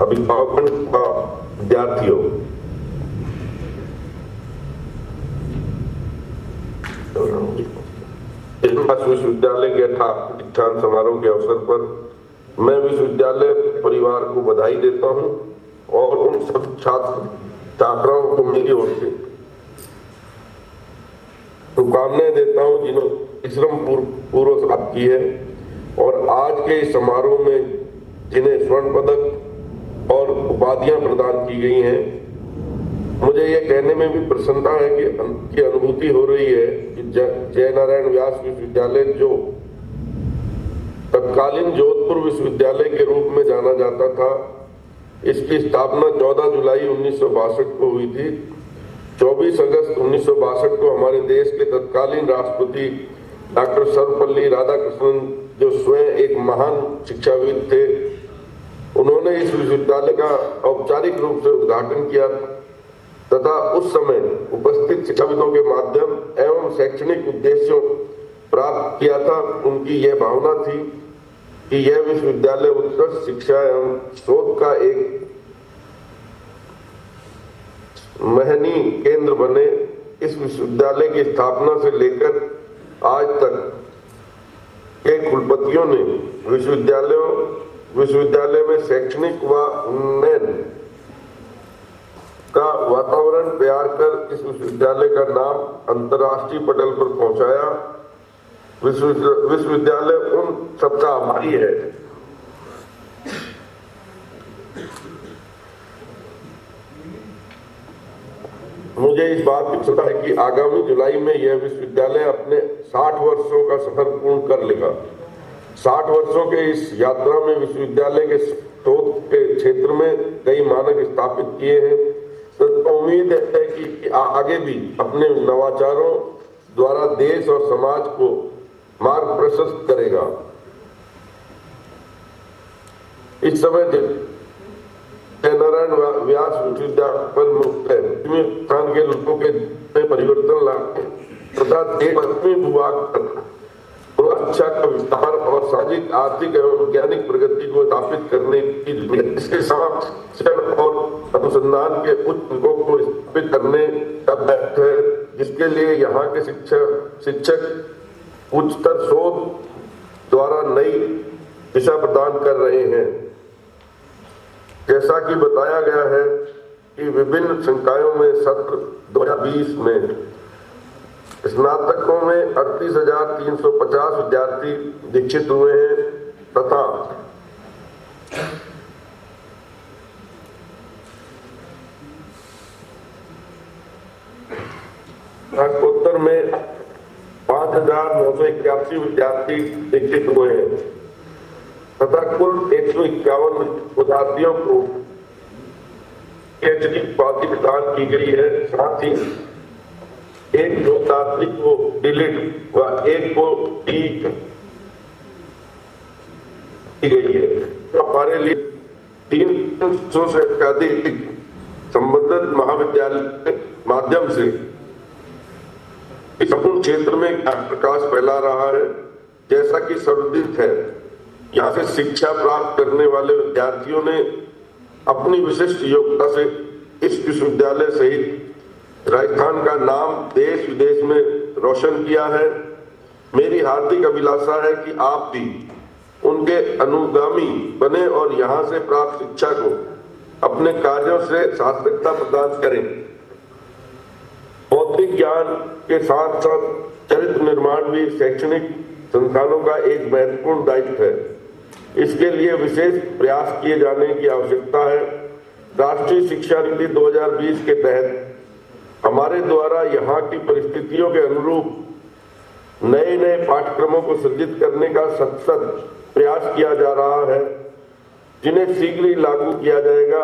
अभिभावकों का विद्यार्थियों, विश्वविद्यालय के 18 दीक्षांत समारोह के अवसर पर मैं विश्वविद्यालय परिवार को बधाई देता हूं और उन सब छात्र छात्राओं को मेरी ओर से शुभकामनाएं देता हूं जिन्होंने परिश्रम पूर्वक की है और आज के इस समारोह में जिन्हें स्वर्ण पदक और उपाधियां प्रदान की गई हैं। मुझे यह कहने में भी प्रसन्नता है कि अनुभूति हो रही है कि जयनारायण व्यास विश्वविद्यालय, जो तत्कालीन जोधपुर विश्वविद्यालय के रूप में जाना जाता था, इसकी स्थापना 14 जुलाई 1962 को हुई थी। 24 अगस्त 1962 को हमारे देश के तत्कालीन राष्ट्रपति डॉक्टर सर्वपल्ली राधाकृष्णन, जो स्वयं एक महान शिक्षाविद थे, उन्होंने इस विश्वविद्यालय का औपचारिक रूप से उद्घाटन किया तथा उस समय उपस्थित शिक्षाविदों के माध्यम एवं शैक्षणिक उद्देश्यों प्राप्त किया था। उनकी यह भावना थी कि यह विश्वविद्यालय उत्कृष्ट शिक्षा एवं शोध का एक महनीय केंद्र बने। इस विश्वविद्यालय की स्थापना से लेकर आज तक के कुलपतियों ने विश्वविद्यालय में शैक्षणिक व उन्नयन का वातावरण तैयार कर इस विश्वविद्यालय का नाम अंतर्राष्ट्रीय पटल पर पहुंचाया। विश्वविद्यालय उन सबका आभारी है। मुझे इस बात की खुशी है कि आगामी जुलाई में यह विश्वविद्यालय अपने 60 वर्षों का सफर पूर्ण कर लेगा। 60 वर्षों के इस यात्रा में विश्वविद्यालय के शोध के क्षेत्र में कई मानक स्थापित किए हैं। तो उम्मीद है कि आगे भी अपने नवाचारों द्वारा देश और समाज को मार्ग प्रशस्त करेगा। इस समय जयनारायण व्यास विश्वविद्यालय पर मुक्त है स्थान के लोगों के परिवर्तन लाने तथा देश विभाग अच्छा का विस्तार और सामाजिक, आर्थिक एवं वैज्ञानिक प्रगति को स्थापित करने की इसके साथ शिक्षण और अनुसंधान के उच्च अंगों को स्थापित करने का लक्ष्य है, जिसके लिए यहाँ के शिक्षक उच्चतर शोध द्वारा नई दिशा प्रदान कर रहे हैं। जैसा कि बताया गया है कि विभिन्न संकायों में सत्र 2020 में स्नातकों में 38,350 विद्यार्थी दीक्षित हुए हैं तथा स्नातकोत्तर में 5,981 विद्यार्थी दीक्षित हुए हैं तथा कुल 151 विद्यार्थियों को PhD उपाधि प्रदान की गई है। साथ ही एक लोकतांत्रिक को डिलीट व एक को ठीक की गई है। हमारे लिए 300 से अधिक संबंधित महाविद्यालय के माध्यम से संपूर्ण क्षेत्र में प्रकाश फैला रहा है। जैसा कि सर्वविदित है, यहाँ से शिक्षा प्राप्त करने वाले विद्यार्थियों ने अपनी विशिष्ट योग्यता से इस विश्वविद्यालय सहित राजस्थान का नाम देश विदेश में रोशन किया है। मेरी हार्दिक अभिलाषा है कि आप भी उनके अनुगामी बने और यहाँ से प्राप्त शिक्षा को अपने कार्यों से सार्थकता प्रदान करें। बौद्धिक ज्ञान के साथ साथ चरित्र निर्माण भी शैक्षणिक संस्थानों का एक महत्वपूर्ण दायित्व है। इसके लिए विशेष प्रयास किए जाने की आवश्यकता है। राष्ट्रीय शिक्षा नीति 2020 के तहत हमारे द्वारा यहाँ की परिस्थितियों के अनुरूप नए नए पाठ्यक्रमों को सृजित करने का सतत प्रयास किया जा रहा है, जिन्हें शीघ्र ही लागू किया जाएगा।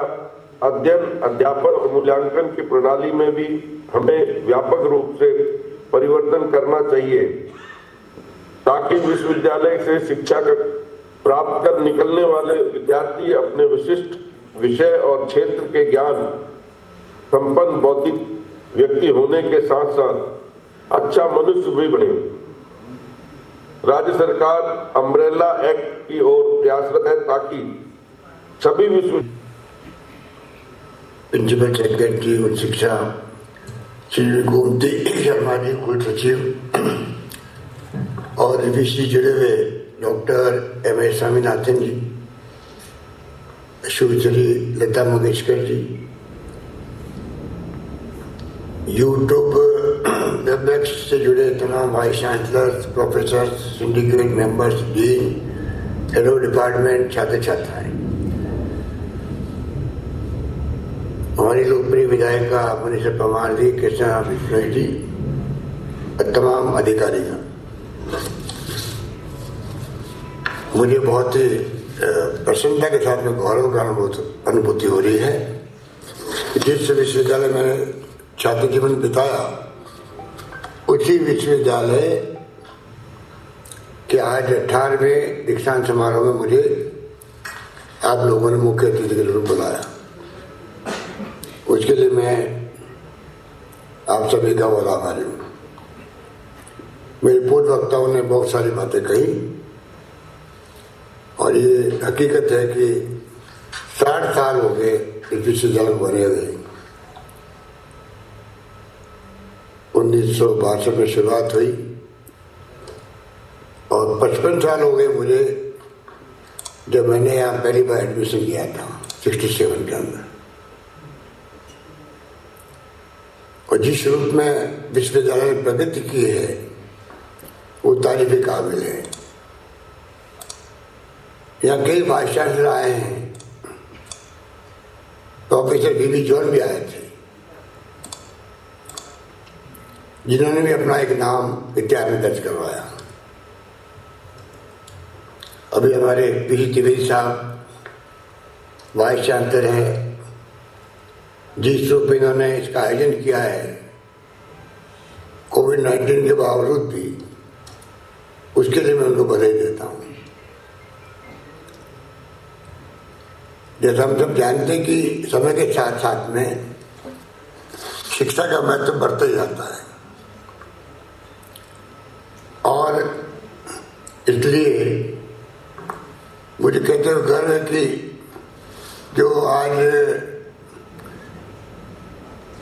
अध्ययन, अध्यापन और मूल्यांकन की प्रणाली में भी हमें व्यापक रूप से परिवर्तन करना चाहिए, ताकि विश्वविद्यालय से शिक्षा प्राप्त कर निकलने वाले विद्यार्थी अपने विशिष्ट विषय और क्षेत्र के ज्ञान संपन्न बौद्धिक व्यक्ति होने के साथ साथ अच्छा मनुष्य भी बने। राज्य सरकार अम्ब्रेला एक्ट की ओर प्रयासरत है, ताकि सभी विश्व प्रिंसिपल सेक्रेटरी उच्च शिक्षा श्री गोमती शर्मा जी, कुल सचिव और विशेष जुड़े हुए doctor M.A. Swaminathan ji, Shri Lata Mangeshkar ji, YouTube Webex से जुड़े तमाम vice chancellors, professor, syndicate members, dean, fellow department, छात्र छात्राएं, हमारी लोकप्रिय विधायिका मनीषा परमार जी, कृष्णा बिश्नोई जी और तमाम अधिकारीगण, मुझे बहुत ही प्रसन्नता के साथ में गौरव का अनुभूति हो रही है। जिस विश्वविद्यालय में छात्र जीवन बिताया, उसी विश्वविद्यालय के आज 18वें दीक्षांत समारोह में मुझे आप लोगों ने मुख्य अतिथि के रूप में बुलाया। उसके लिए मैं आप सभी का बहुत आभारी हूँ। मेरे पूर्व वक्ताओं ने बहुत सारी बातें कही और ये हकीकत है कि 60 साल हो गए इस विश्वविद्यालय बने हुए। 1962 में शुरुआत हुई और 55 साल हो गए मुझे जब मैंने यहाँ पहली बार एडमिशन किया था 67 के अंदर। और जिस रूप में विश्वविद्यालय ने प्रगति की है वो तारीफ काबिल है। यहाँ कई वाइस चांसलर आए हैं, प्रोफेसर बीबी जॉन भी आए थे, जिन्होंने भी अपना एक नाम इतिहास में दर्ज करवाया। अभी हमारे पी त्रिवेदी साहब वाइस चांसलर हैं, जिस रूप में इन्होंने इसका आयोजन किया है कोविड-19 के बावजूद भी, उसके लिए मैं उनको बधाई देता हूँ। जैसा हम सब जानते हैं कि समय के साथ साथ में शिक्षा का महत्व बढ़ता ही जाता है और इसलिए मुझे कहते हुए गर्व है कि जो आज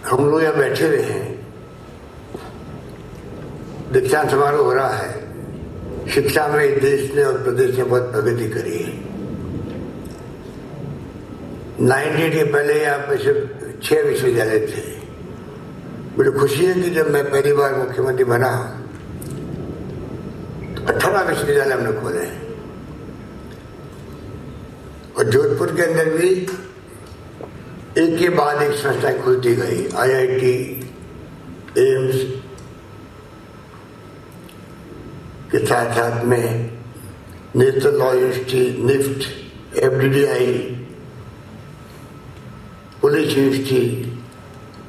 हम लोग यहाँ बैठे हुए हैं, दीक्षांत समारोह हो रहा है, शिक्षा में इस देश ने और प्रदेश ने बहुत प्रगति करी है। 90 के पहले यहाँ पे सिर्फ 6 विश्वविद्यालय थे। मुझे खुशी है कि जब मैं पहली बार मुख्यमंत्री बना तो 18 विश्वविद्यालय हमने खोले और जोधपुर के अंदर भी एक के बाद एक संस्थाएं खुलती गई। IIT, एम्स के साथ साथ में national law university, NIFT, FDDI, police university,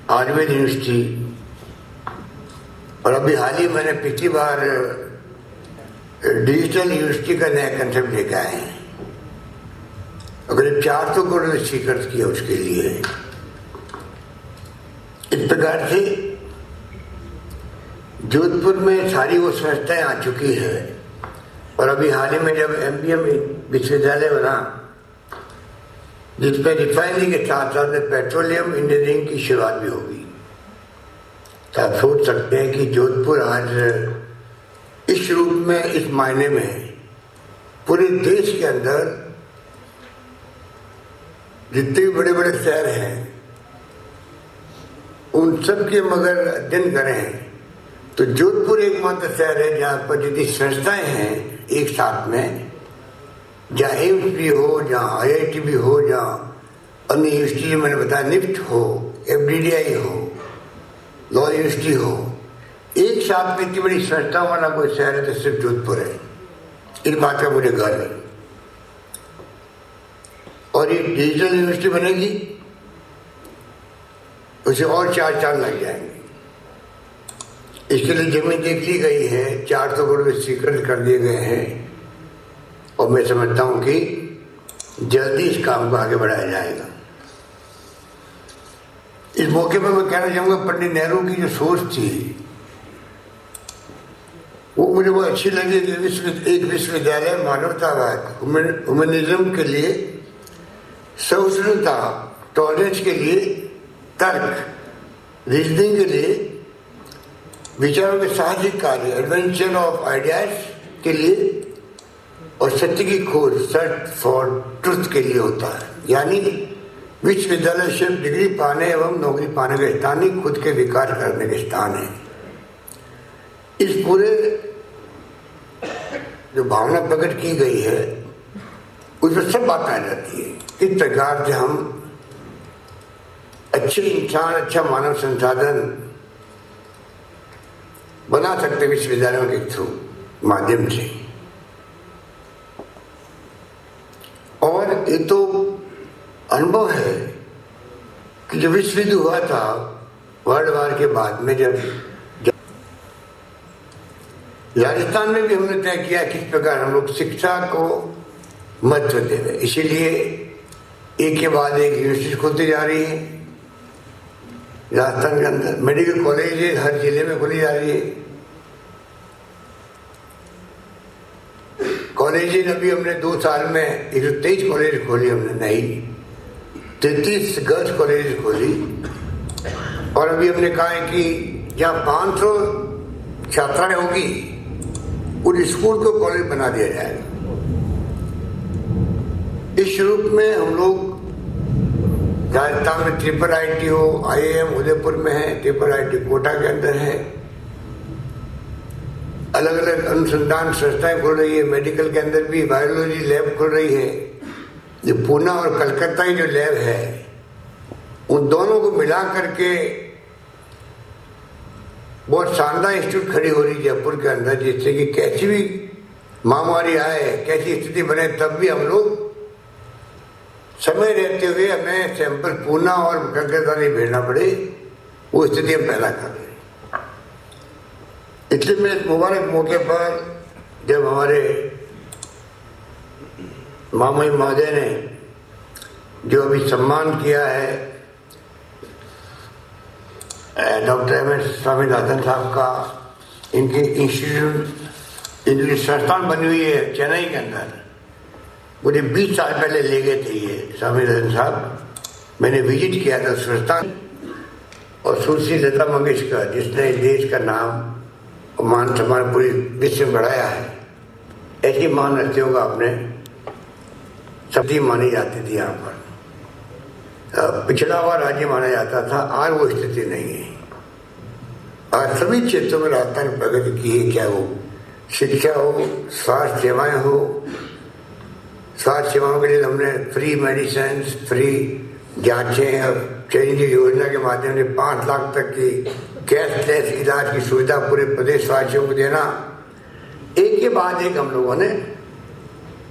Ayurveda university और अभी हाल ही मैंने पिछली बार डिजिटल यूनिवर्सिटी का नया कंसेप्ट लेकर आए हैं, अगर 400 करोड़ स्वीकृत किया उसके लिए। इस प्रकार से जोधपुर में सारी वो संस्थाएं आ चुकी है और अभी हाल ही में जब MBM विश्वविद्यालय बना जिसमें रिफाइनरी के साथ साथ में पेट्रोलियम इंजीनियरिंग की शुरुआत भी होगी, तो आप सोच सकते हैं कि जोधपुर आज इस रूप में, इस मायने में पूरे देश के अंदर जितने भी बड़े बड़े शहर हैं उन सब के मगर अध्ययन करें तो जोधपुर एकमात्र शहर है जहाँ पर जितनी संस्थाएं हैं एक साथ में, जहाँ एम्स भी हो, जहाँ IIT भी हो, जहाँ अन्य यूनिवर्सिटी मैंने बताया निफ्ट हो, FDDI हो, लॉ यूनिवर्सिटी हो, एक साथ में इतनी बड़ी संस्थाओं वाला कोई शहर है तो सिर्फ जोधपुर है। इस बात का मुझे गर्व है। और ये डिजिटल यूनिवर्सिटी बनेगी, उसे और 4 साल लग जाएंगे। इसके लिए जमीन देख ली गई है, 400 करोड़ स्वीकृत कर दिए गए हैं और मैं समझता हूं कि जल्दी इस काम को आगे बढ़ाया जाएगा। इस मौके पर मैं कहना चाहूंगा पंडित नेहरू की जो सोच थी वो मुझे बहुत अच्छी लगी कि एक विश्वविद्यालय मानवतावाद, ह्यूमनिज्म के लिए, सहिष्णुता, टॉलरेंस के लिए, तर्क, रीजनिंग के लिए, विचारों के साहसिक कार्य, एडवेंचर ऑफ आइडियाज के लिए और सत्य की खोज, सर्च फॉर ट्रुथ के लिए होता है। यानी विश्वविद्यालय सिर्फ डिग्री पाने एवं नौकरी पाने का स्थान नहीं, खुद के विकास करने के स्थान है। इस पूरे जो भावना प्रकट की गई है उसमें सब बातें आ जाती है, किस प्रकार से हम अच्छे इंसान, अच्छा मानव संसाधन बना सकते विश्वविद्यालयों के थ्रू माध्यम से। और ये तो अनुभव है कि जब विश्व युद्ध हुआ था वर्ल्ड वार के बाद में, जब राजस्थान में भी हमने तय किया किस प्रकार हम लोग शिक्षा को महत्व देंगे, इसीलिए एक के बाद एक यूनिवर्सिटी खुलती जा रही है। राजस्थान के अंदर मेडिकल कॉलेज हर जिले में खोली जा रही है। कॉलेज अभी हमने 2 साल में 123 कॉलेज खोली हमने, नहीं 33 गर्ल्स कॉलेज खोली। और अभी हमने कहा है कि जहाँ 500 छात्राएं होगी उस स्कूल को कॉलेज बना दिया जाएगा। इस रूप में हम लोग राजस्थान में IIT हो, IIM उदयपुर में है, IIT कोटा के अंदर है, अलग अलग अनुसंधान संस्थाएं खुल रही है। मेडिकल के अंदर भी बायोलॉजी लैब खुल रही है। जो पूना और कलकत्ता की जो लैब है उन दोनों को मिला करके बहुत शानदार इंस्टीट्यूट खड़ी हो रही है जयपुर के अंदर, जिससे कि कैसी भी महामारी आए, कैसी स्थिति बने, तब भी हम लोग समय रहते हुए हमें सैंपल पूना और कलकत्ता नहीं भेजना पड़े, वो स्थिति हम पैदा कर रहे हैं। इसलिए मैं इस मुबारक मौके पर जब हमारे मामई महोदय ने जो अभी सम्मान किया है डॉक्टर MS स्वामीनाथन साहब का, इनके इंस्टीट्यूट, इनकी संस्थान बनी हुई है चेन्नई के अंदर, मुझे 20 साल पहले ले गए थे ये स्वामीनाथन साहब। मैंने विजिट किया था संस्थान। और सुश्री लता मंगेशकर जिसने देश का नाम और मान सम्मान पूरी विश्व में बढ़ाया है, ऐसी महान हस्तियों का अपने शक्ति मानी जाती थी। यहाँ पर पिछड़ा हुआ राज्य माना जाता था, आज वो स्थिति नहीं है। आज सभी क्षेत्रों में राजस्थान ने प्रगति की है, क्या वो शिक्षा हो, स्वास्थ्य सेवाएं हो। स्वास्थ्य सेवाओं के लिए हमने फ्री मेडिसिन, फ्री जांचें और चिरंजीवी योजना के माध्यम से 5 लाख तक की कैशलेस इलाज की सुविधा पूरे प्रदेशवासियों को देना, एक के बाद एक हम लोगों ने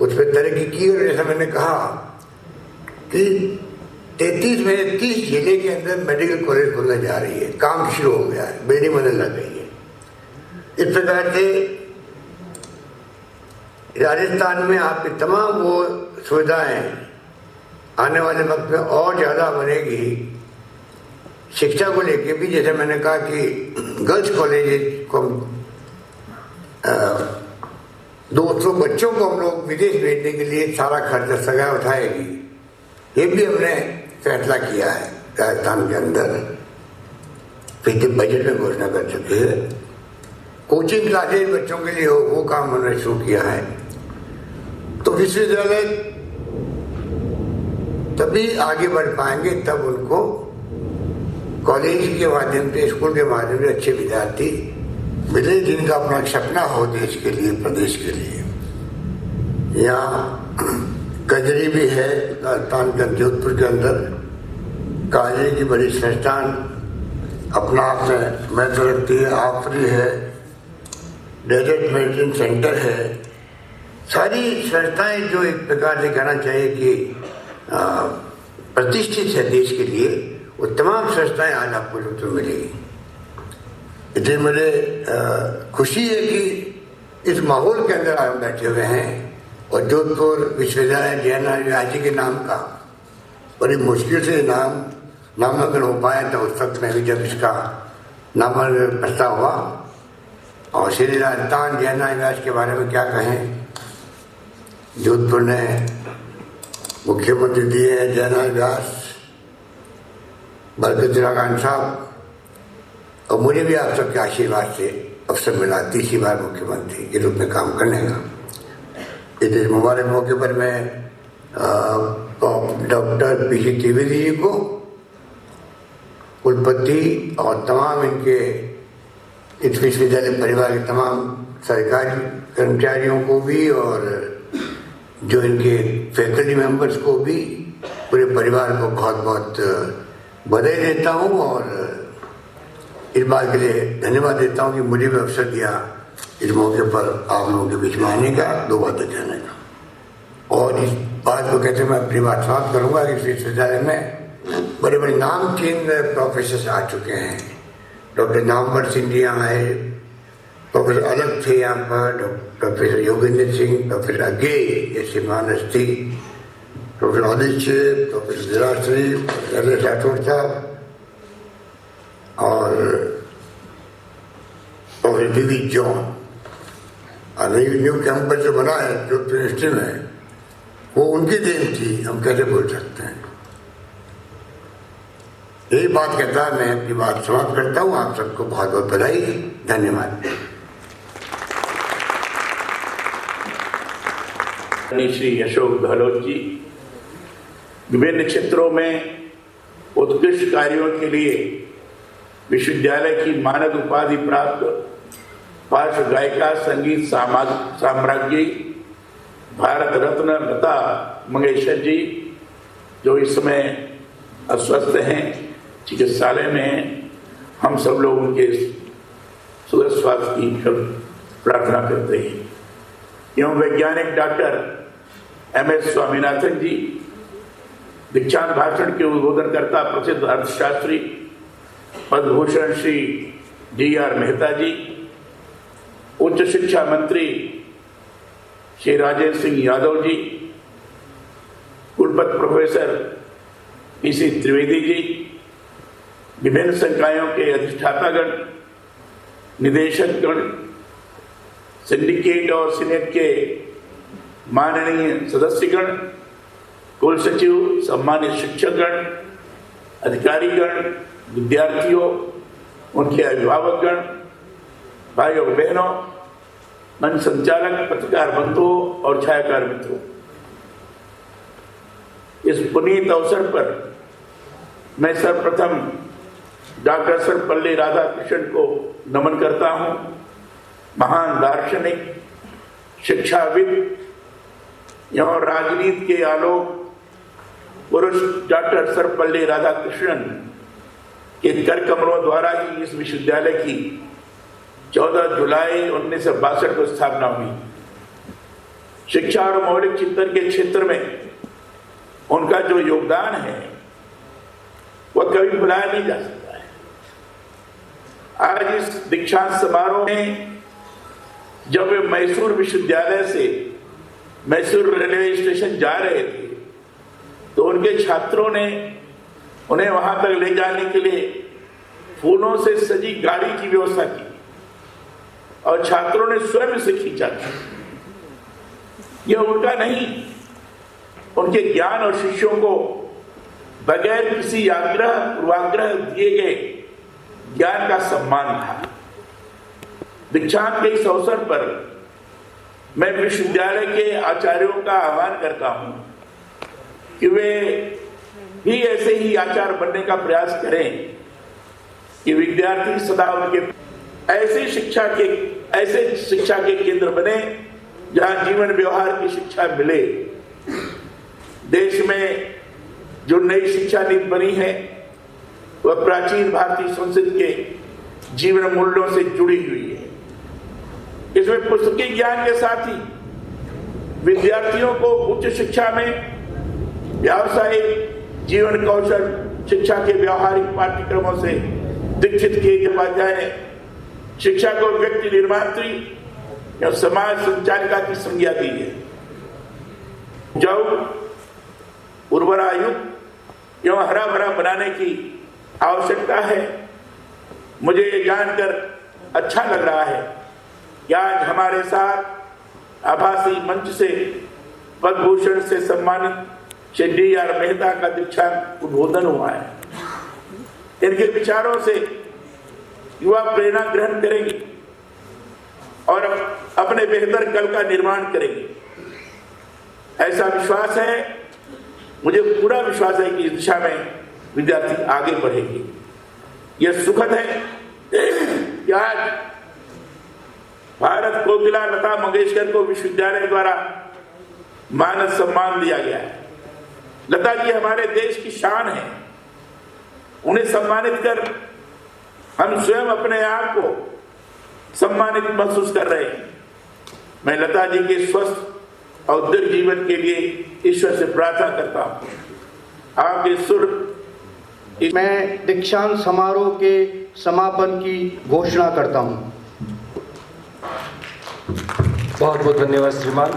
उस पर तरक्की की। और जैसा मैंने कहा कि 33 में 30 जिले के अंदर मेडिकल कॉलेज खुलने जा रही है, काम शुरू हो गया है, बिल्डिंग बनने लग गई है। इस प्रकार से राजस्थान में आपकी तमाम वो सुविधाएं आने वाले वक्त में और ज़्यादा बढ़ेगी। शिक्षा को लेके भी जैसे मैंने कहा कि गर्ल्स कॉलेज को 200 बच्चों को हम लोग विदेश भेजने के लिए सारा खर्चा सरकार उठाएगी, ये भी हमने फैसला किया है राजस्थान के अंदर, पिछले बजट में घोषणा कर चुके हैं। कोचिंग क्लासेज बच्चों के लिए हो वो काम हमने शुरू किया है। तो विश्वविद्यालय तभी आगे बढ़ पाएंगे तब उनको कॉलेज के माध्यम से, स्कूल के माध्यम से अच्छे विद्यार्थी मिले जिनका अपना सपना हो देश के लिए, प्रदेश के लिए। यहाँ कजरी भी है राजस्थान के जोधपुर के अंदर, काजरी की बड़ी संस्थान अपना आप में महत्व रखती है। आफरी है, डेजर्ट मेडिसिन सेंटर है, सारी संस्थाएं जो एक प्रकार से कहना चाहिए कि प्रतिष्ठित है देश के लिए, वो तमाम संस्थाएं आज आपको जो मिलेगी। इसलिए मुझे खुशी है कि इस माहौल के अंदर आप बैठे हुए हैं और जोधपुर विश्वविद्यालय JNR के नाम का बड़ी मुश्किल से नामांकन हो पाया था उस वक्त में भी जब इसका नामांकन प्रस्ताव हुआ। और श्री राजस्थान JNR के बारे में क्या कहें, जोधपुर ने मुख्यमंत्री दिए हैं JNR बरकतुल्लाह खान साहब, और मुझे भी आप सबके आशीर्वाद से अवसर मिला तीसरी बार मुख्यमंत्री के रूप में काम करने का। इस मुबारक मौके पर मैं डॉक्टर PC त्रिवेदी जी को, कुलपति और तमाम इनके इस विश्वविद्यालय परिवार के तमाम सरकारी कर्मचारियों को भी और जो इनके फैकल्टी मेंबर्स को भी, पूरे परिवार को बहुत बहुत बधाई देता हूँ और इस बात के लिए धन्यवाद देता हूँ कि मुझे भी अवसर दिया इस मौके पर आप लोगों के बीच में आने का, दो बातें कहने का। और इस बात को कहते मैं अपनी बात समाप्त करूँगा कि इस विश्वविद्यालय में बड़े बड़े नामचीन प्रोफेसर आ चुके हैं। डॉक्टर नामवर सिंह जी यहाँ आए, प्रोफेसर अलग थे यहाँ पर, प्रोफेसर योगेंद्र सिंह, प्रोफेसर अगे जैसे महानस्थी, प्रोफेसर आदित्य, प्रोफेसर विराश्री, राठौर साहब और प्रोफेसर DV जॉन। और न्यू कैंपस जो बना है जो यूनिवर्सिटी में, वो उनकी देन थी, हम कैसे बोल सकते हैं। यही बात कहता है, मैं अपनी बात समाप्त करता हूँ। आप सबको बहुत बहुत बधाई, धन्यवाद। श्री अशोक गहलोत जी विभिन्न क्षेत्रों में उत्कृष्ट कार्यों के लिए विश्वविद्यालय की मानद उपाधि प्राप्त पार्श्व गायिका संगीत साम्राज्ञी भारत रत्न लता मंगेशकर जी, जो इस समय अस्वस्थ हैं, चिकित्सालय में, हम सब लोग उनके सुखद स्वास्थ्य की प्रार्थना करते हैं। एवं वैज्ञानिक डॉक्टर MS स्वामीनाथन जी, दीक्षांत भाषण के उद्बोधनकर्ता प्रसिद्ध अर्थशास्त्री पद्म भूषण श्री GR मेहता जी, उच्च शिक्षा मंत्री श्री राजेंद्र सिंह यादव जी, कुलपति प्रोफेसर PC त्रिवेदी जी, विभिन्न संकायों के अधिष्ठातागण, निदेशकगण, सिंडिकेट और सीनेट के माननीय सदस्यगण, कुल सचिव, सम्मानित शिक्षकगण, अधिकारीगण, विद्यार्थियों, उनके अभिभावकगण, भाइयों बहनों, मंच संचालक, पत्रकार बंधुओं और छायाकार मित्रों, इस पुनीत अवसर पर मैं सर्वप्रथम डॉक्टर सर्वपल्ली राधाकृष्णन को नमन करता हूं। महान दार्शनिक, शिक्षाविद एवं राजनीति के आलोक पुरुष डॉक्टर सर्वपल्ली राधाकृष्णन के कर कमलों द्वारा ही इस विश्वविद्यालय की 14 जुलाई 1962 को स्थापना हुई। शिक्षा और मौलिक चिंतन के क्षेत्र में उनका जो योगदान है वह कभी भुलाया नहीं जा सकता है। आज इस दीक्षांत समारोह में जब वे मैसूर विश्वविद्यालय से मैसूर रेलवे स्टेशन जा रहे थे तो उनके छात्रों ने उन्हें वहां तक ले जाने के लिए फूलों से सजी गाड़ी की व्यवस्था की और छात्रों ने स्वयं से खींचा था। यह उनका नहीं, उनके ज्ञान और शिष्यों को बगैर किसी आग्रह पूर्वाग्रह दिए गए ज्ञान का सम्मान था। दीक्षांत के इस अवसर पर मैं विश्वविद्यालय के आचार्यों का आह्वान करता हूं कि वे भी ऐसे ही आचार्य बनने का प्रयास करें कि विद्यार्थी सदा उनके ऐसे शिक्षा के केंद्र बने जहां जीवन व्यवहार की शिक्षा मिले। देश में जो नई शिक्षा नीति बनी है वह प्राचीन भारतीय संस्कृति के जीवन मूल्यों से जुड़ी हुई है। इसमें पुस्तकीय ज्ञान के साथ ही विद्यार्थियों को उच्च शिक्षा में व्यावसायिक जीवन कौशल शिक्षा के व्यवहारिक पाठ्यक्रमों से दीक्षित किए जाए। शिक्षा को व्यक्ति निर्मात्री या समाज संचालिका की संज्ञा दी है। जब उर्वरा युक्त एवं हरा भरा बनाने की आवश्यकता है, मुझे ये जानकर अच्छा लग रहा है कि आज हमारे साथ आभासी मंच से पद्म भूषण से सम्मानित श्री D.R. मेहता का दीक्षांत उद्बोधन हुआ है। इनके विचारों से युवा प्रेरणा ग्रहण करेंगे और अपने बेहतर कल का निर्माण करेंगे, ऐसा विश्वास है। मुझे पूरा विश्वास है कि इस दिशा में विद्यार्थी आगे बढ़ेंगे। यह सुखद है कि आज भारत कोकिला लता मंगेशकर को विश्वविद्यालय द्वारा मानद सम्मान दिया गया है। लता जी हमारे देश की शान है। उन्हें सम्मानित कर हम स्वयं अपने आप को सम्मानित महसूस कर रहे हैं। मैं लता जी के स्वस्थ और दीर्घ जीवन के लिए ईश्वर से प्रार्थना करता हूँ। आपके सुर मैं दीक्षांत समारोह के समापन की घोषणा करता हूँ। बहुत बहुत धन्यवाद श्रीमान।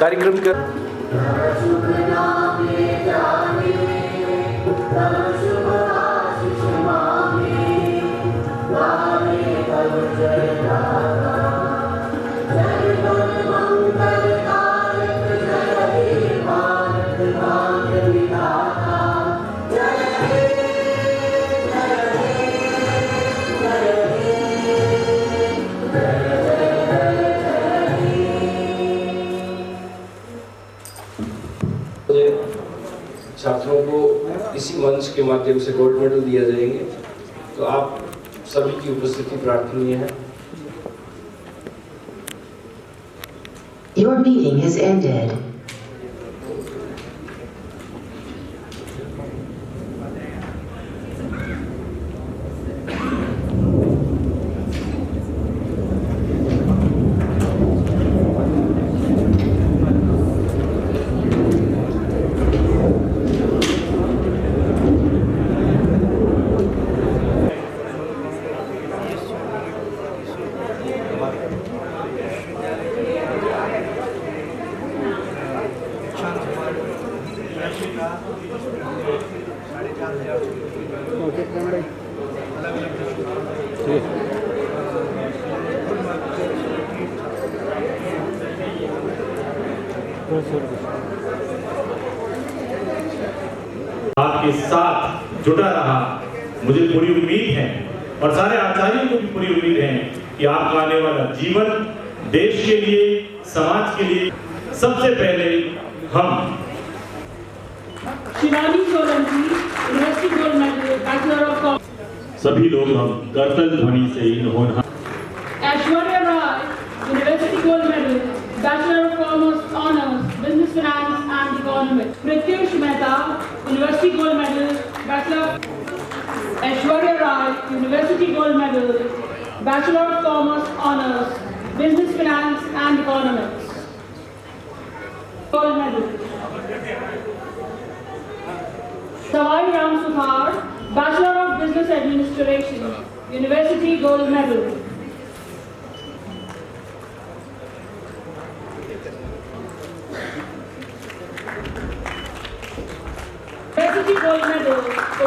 कार्यक्रम का छात्रों को इसी मंच के माध्यम से गोल्ड मेडल दिया जाएंगे, तो आप सभी की उपस्थिति प्रार्थनीय है। Your meeting has ended. आपके साथ जुटा रहा, मुझे पूरी उम्मीद है और सारे आचार्यों को भी पूरी उम्मीद है कि आपका आने वाला जीवन देश के लिए, समाज के लिए सबसे पहले हम Shivani Solanki, university gold medal, bachelor of commerce. सभी लोग हम करतल ध्वनि से इन होना। Aishwarya Rai, university gold medal, bachelor of commerce honours, business finance and economics. Pratyush Mehta, university gold medal, bachelor. Aishwarya Rai, university gold medal, bachelor of commerce honours, business finance and economics. Gold medal. Sawai Ram Suthar, Bachelor of Business Administration, University Gold Medal.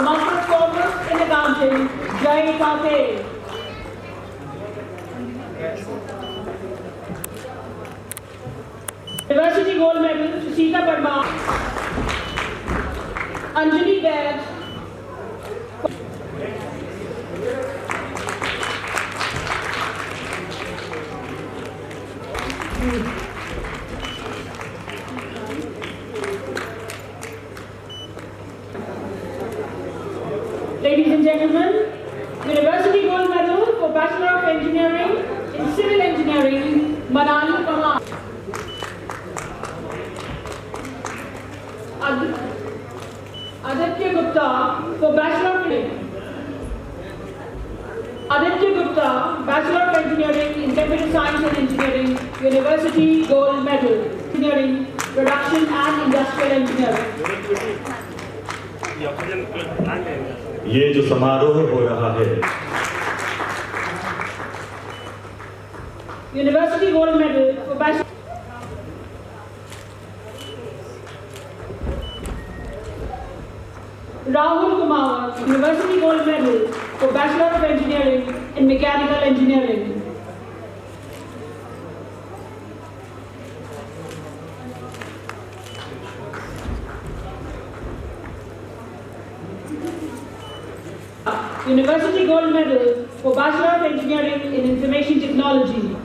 for Master of Commerce in Accounting, Jai Patel. University Gold Medal, Sushita Parmar, Anjali Baird. Ladies and gentlemen, University Gold Medal for Bachelor of Engineering in Civil Engineering, Manali Kamar. Aditya Gupta for Bachelor of Bachelor of Engineering in Computer Science and Engineering, University Gold Medal, Engineering, Production and Industrial Engineering. ये जो समारोह हो रहा है, University Gold Medal for Bachelor. Rahul Kumar, University Gold Medal for Bachelor of Engineering in Mechanical Engineering. University Gold Medal for Bachelor of Engineering in Information Technology.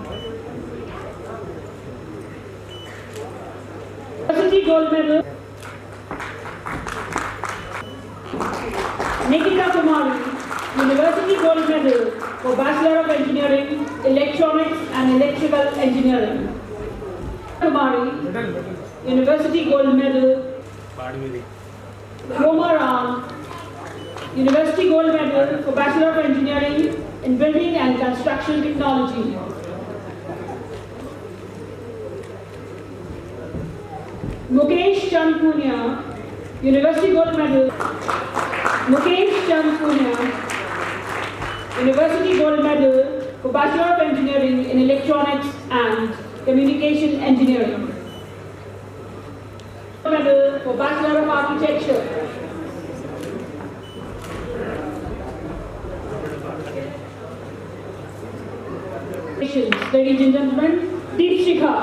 University Gold Medal. Nikita Kumari, University Gold Medal for Bachelor of Engineering, Electronics and Electrical Engineering. Kumari, University Gold Medal. Roma Ram, University Gold Medal for Bachelor of Engineering in Building and Construction Technology. Mukesh Chand Punia, University Gold Medal. Mukesh Chand Punia, University Gold Medal for Bachelor of Engineering in Electronics and Communication Engineering. Medal for Bachelor of Architecture. Ladies and gentlemen, Deepshikha.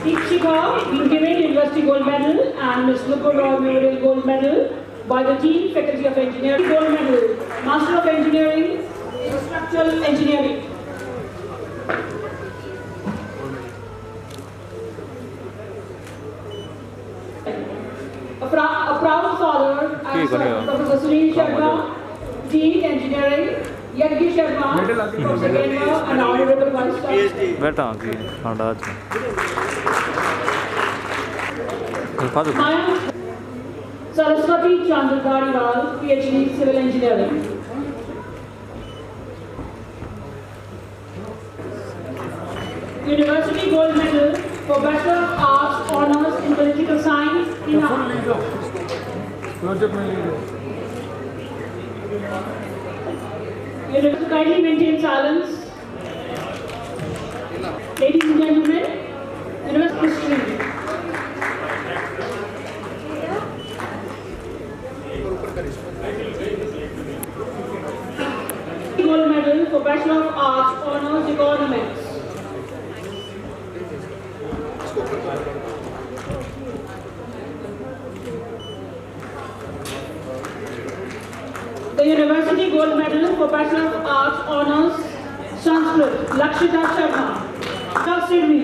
Deepshikha been given University Gold Medal and Ms. Nupur Roy Memorial Gold Medal by the team Faculty of Engineering. Gold Medal, Master of Engineering, Structural Engineering. A proud father as Professor Sunil Sharma, Dean Engineering, Yaggi Sharma, Professor Genva, and Honorable Vice Chancellor. Maya Saraswati Chandradhariwal, PhD, Civil Engineering. University Gold Medal for Bachelor of Arts Honours in Political Science, University, kindly maintain silence. Ladies and gentlemen, University History. Gold Medal for Bachelor of Arts Honours Economics. The University Gold Medal for Bachelor of Arts Honours Sanskrit, Lakshita Sharma. Sirvi.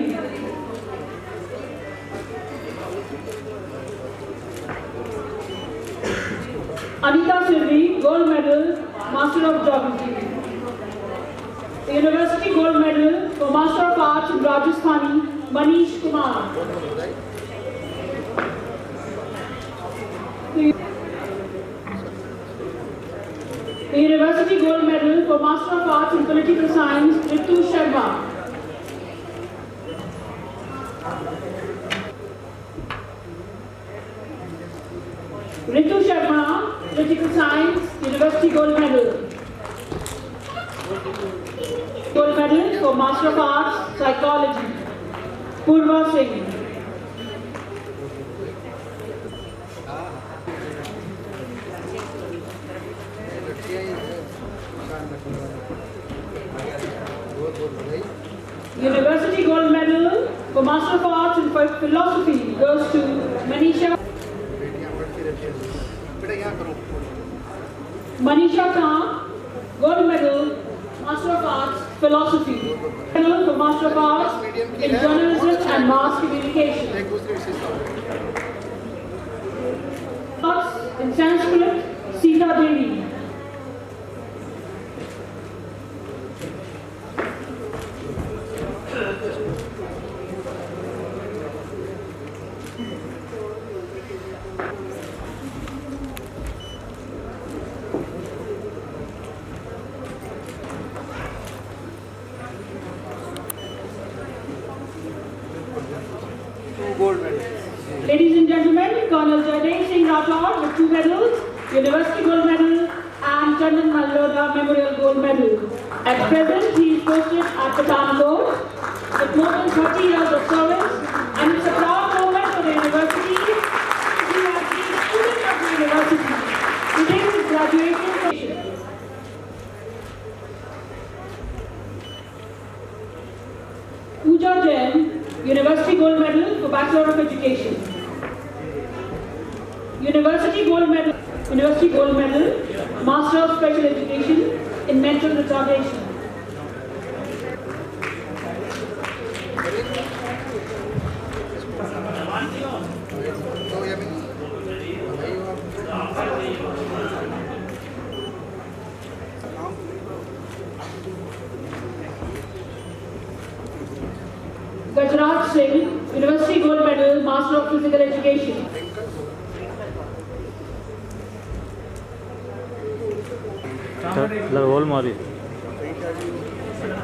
Anita Sirvi, Gold Medal, Master of Geography. The University Gold Medal for Master of Arts in Rajasthani, Manish Kumar. The University Gold Medal for Master of Arts in Political Science, Ritu Sharma. Ritu Sharma, Political Science, University Gold Medal. Gold Medal for Master of Arts, Psychology. Purva Singh. University Gold Medal for Master of Arts in Philosophy goes to Manisha Khan, Gold Medal, Master of Arts, Philosophy. Medal for Master of Arts in Journalism and Mass Communication. Arts in Sanskrit, Sita Devi. Ladies and gentlemen, Colonel Jaidev Singh Rathod with 2 medals, University Gold Medal and Chandan Malhotra Memorial Gold Medal. At present, he is posted at Pathankot with more than 30 years of service, and it's a proud moment for the university. He has been a student of the university. Today is his graduation session. Pooja Jain, University Gold Medal for Bachelor of Education. University Gold Medal, Master of Special Education in Mental Retardation. Gajraj Singh, University Gold Medal, Master of Physical Education.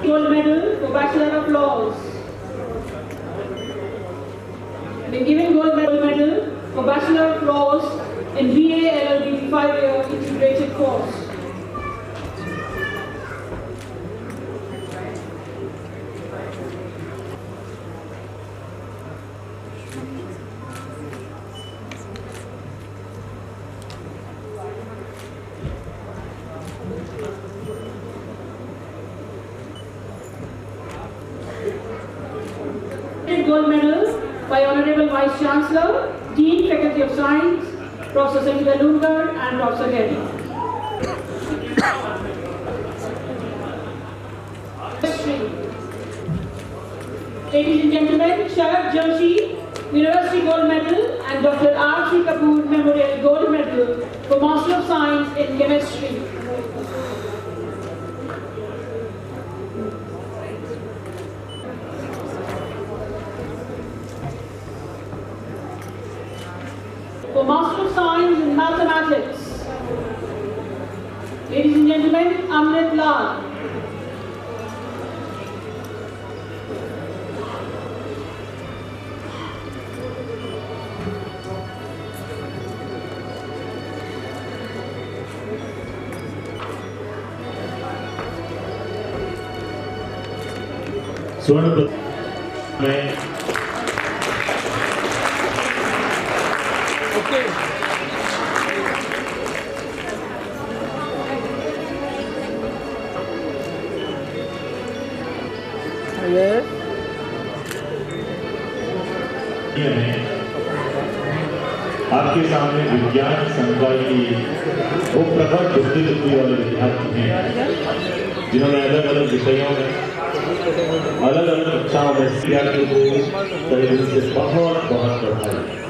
Gold Medal for Bachelor of Laws. Been given Gold Medal for Bachelor of Laws in BA LLB 5-year integrated course. Gold Medal by Honorable Vice Chancellor, Dean, Faculty of Science, Professor Sangeeta Lungar and Professor Getty. Ladies and gentlemen, Sharad Joshi, University Gold Medal and Dr. R.C. Kapoor Memorial Gold Medal for Master of Science in Chemistry. For Master of Science in Mathematics, ladies and gentlemen, Amrit Lal. स्वर्ण में आपके सामने विज्ञान संकाय की वो प्रखर बुद्धि वाले विद्यार्थी हैं जिन्होंने अलग अलग विषयों में अलग अलग कक्षाओं में विद्यार्थियों को तहे दिल से बहुत बहुत बधाई।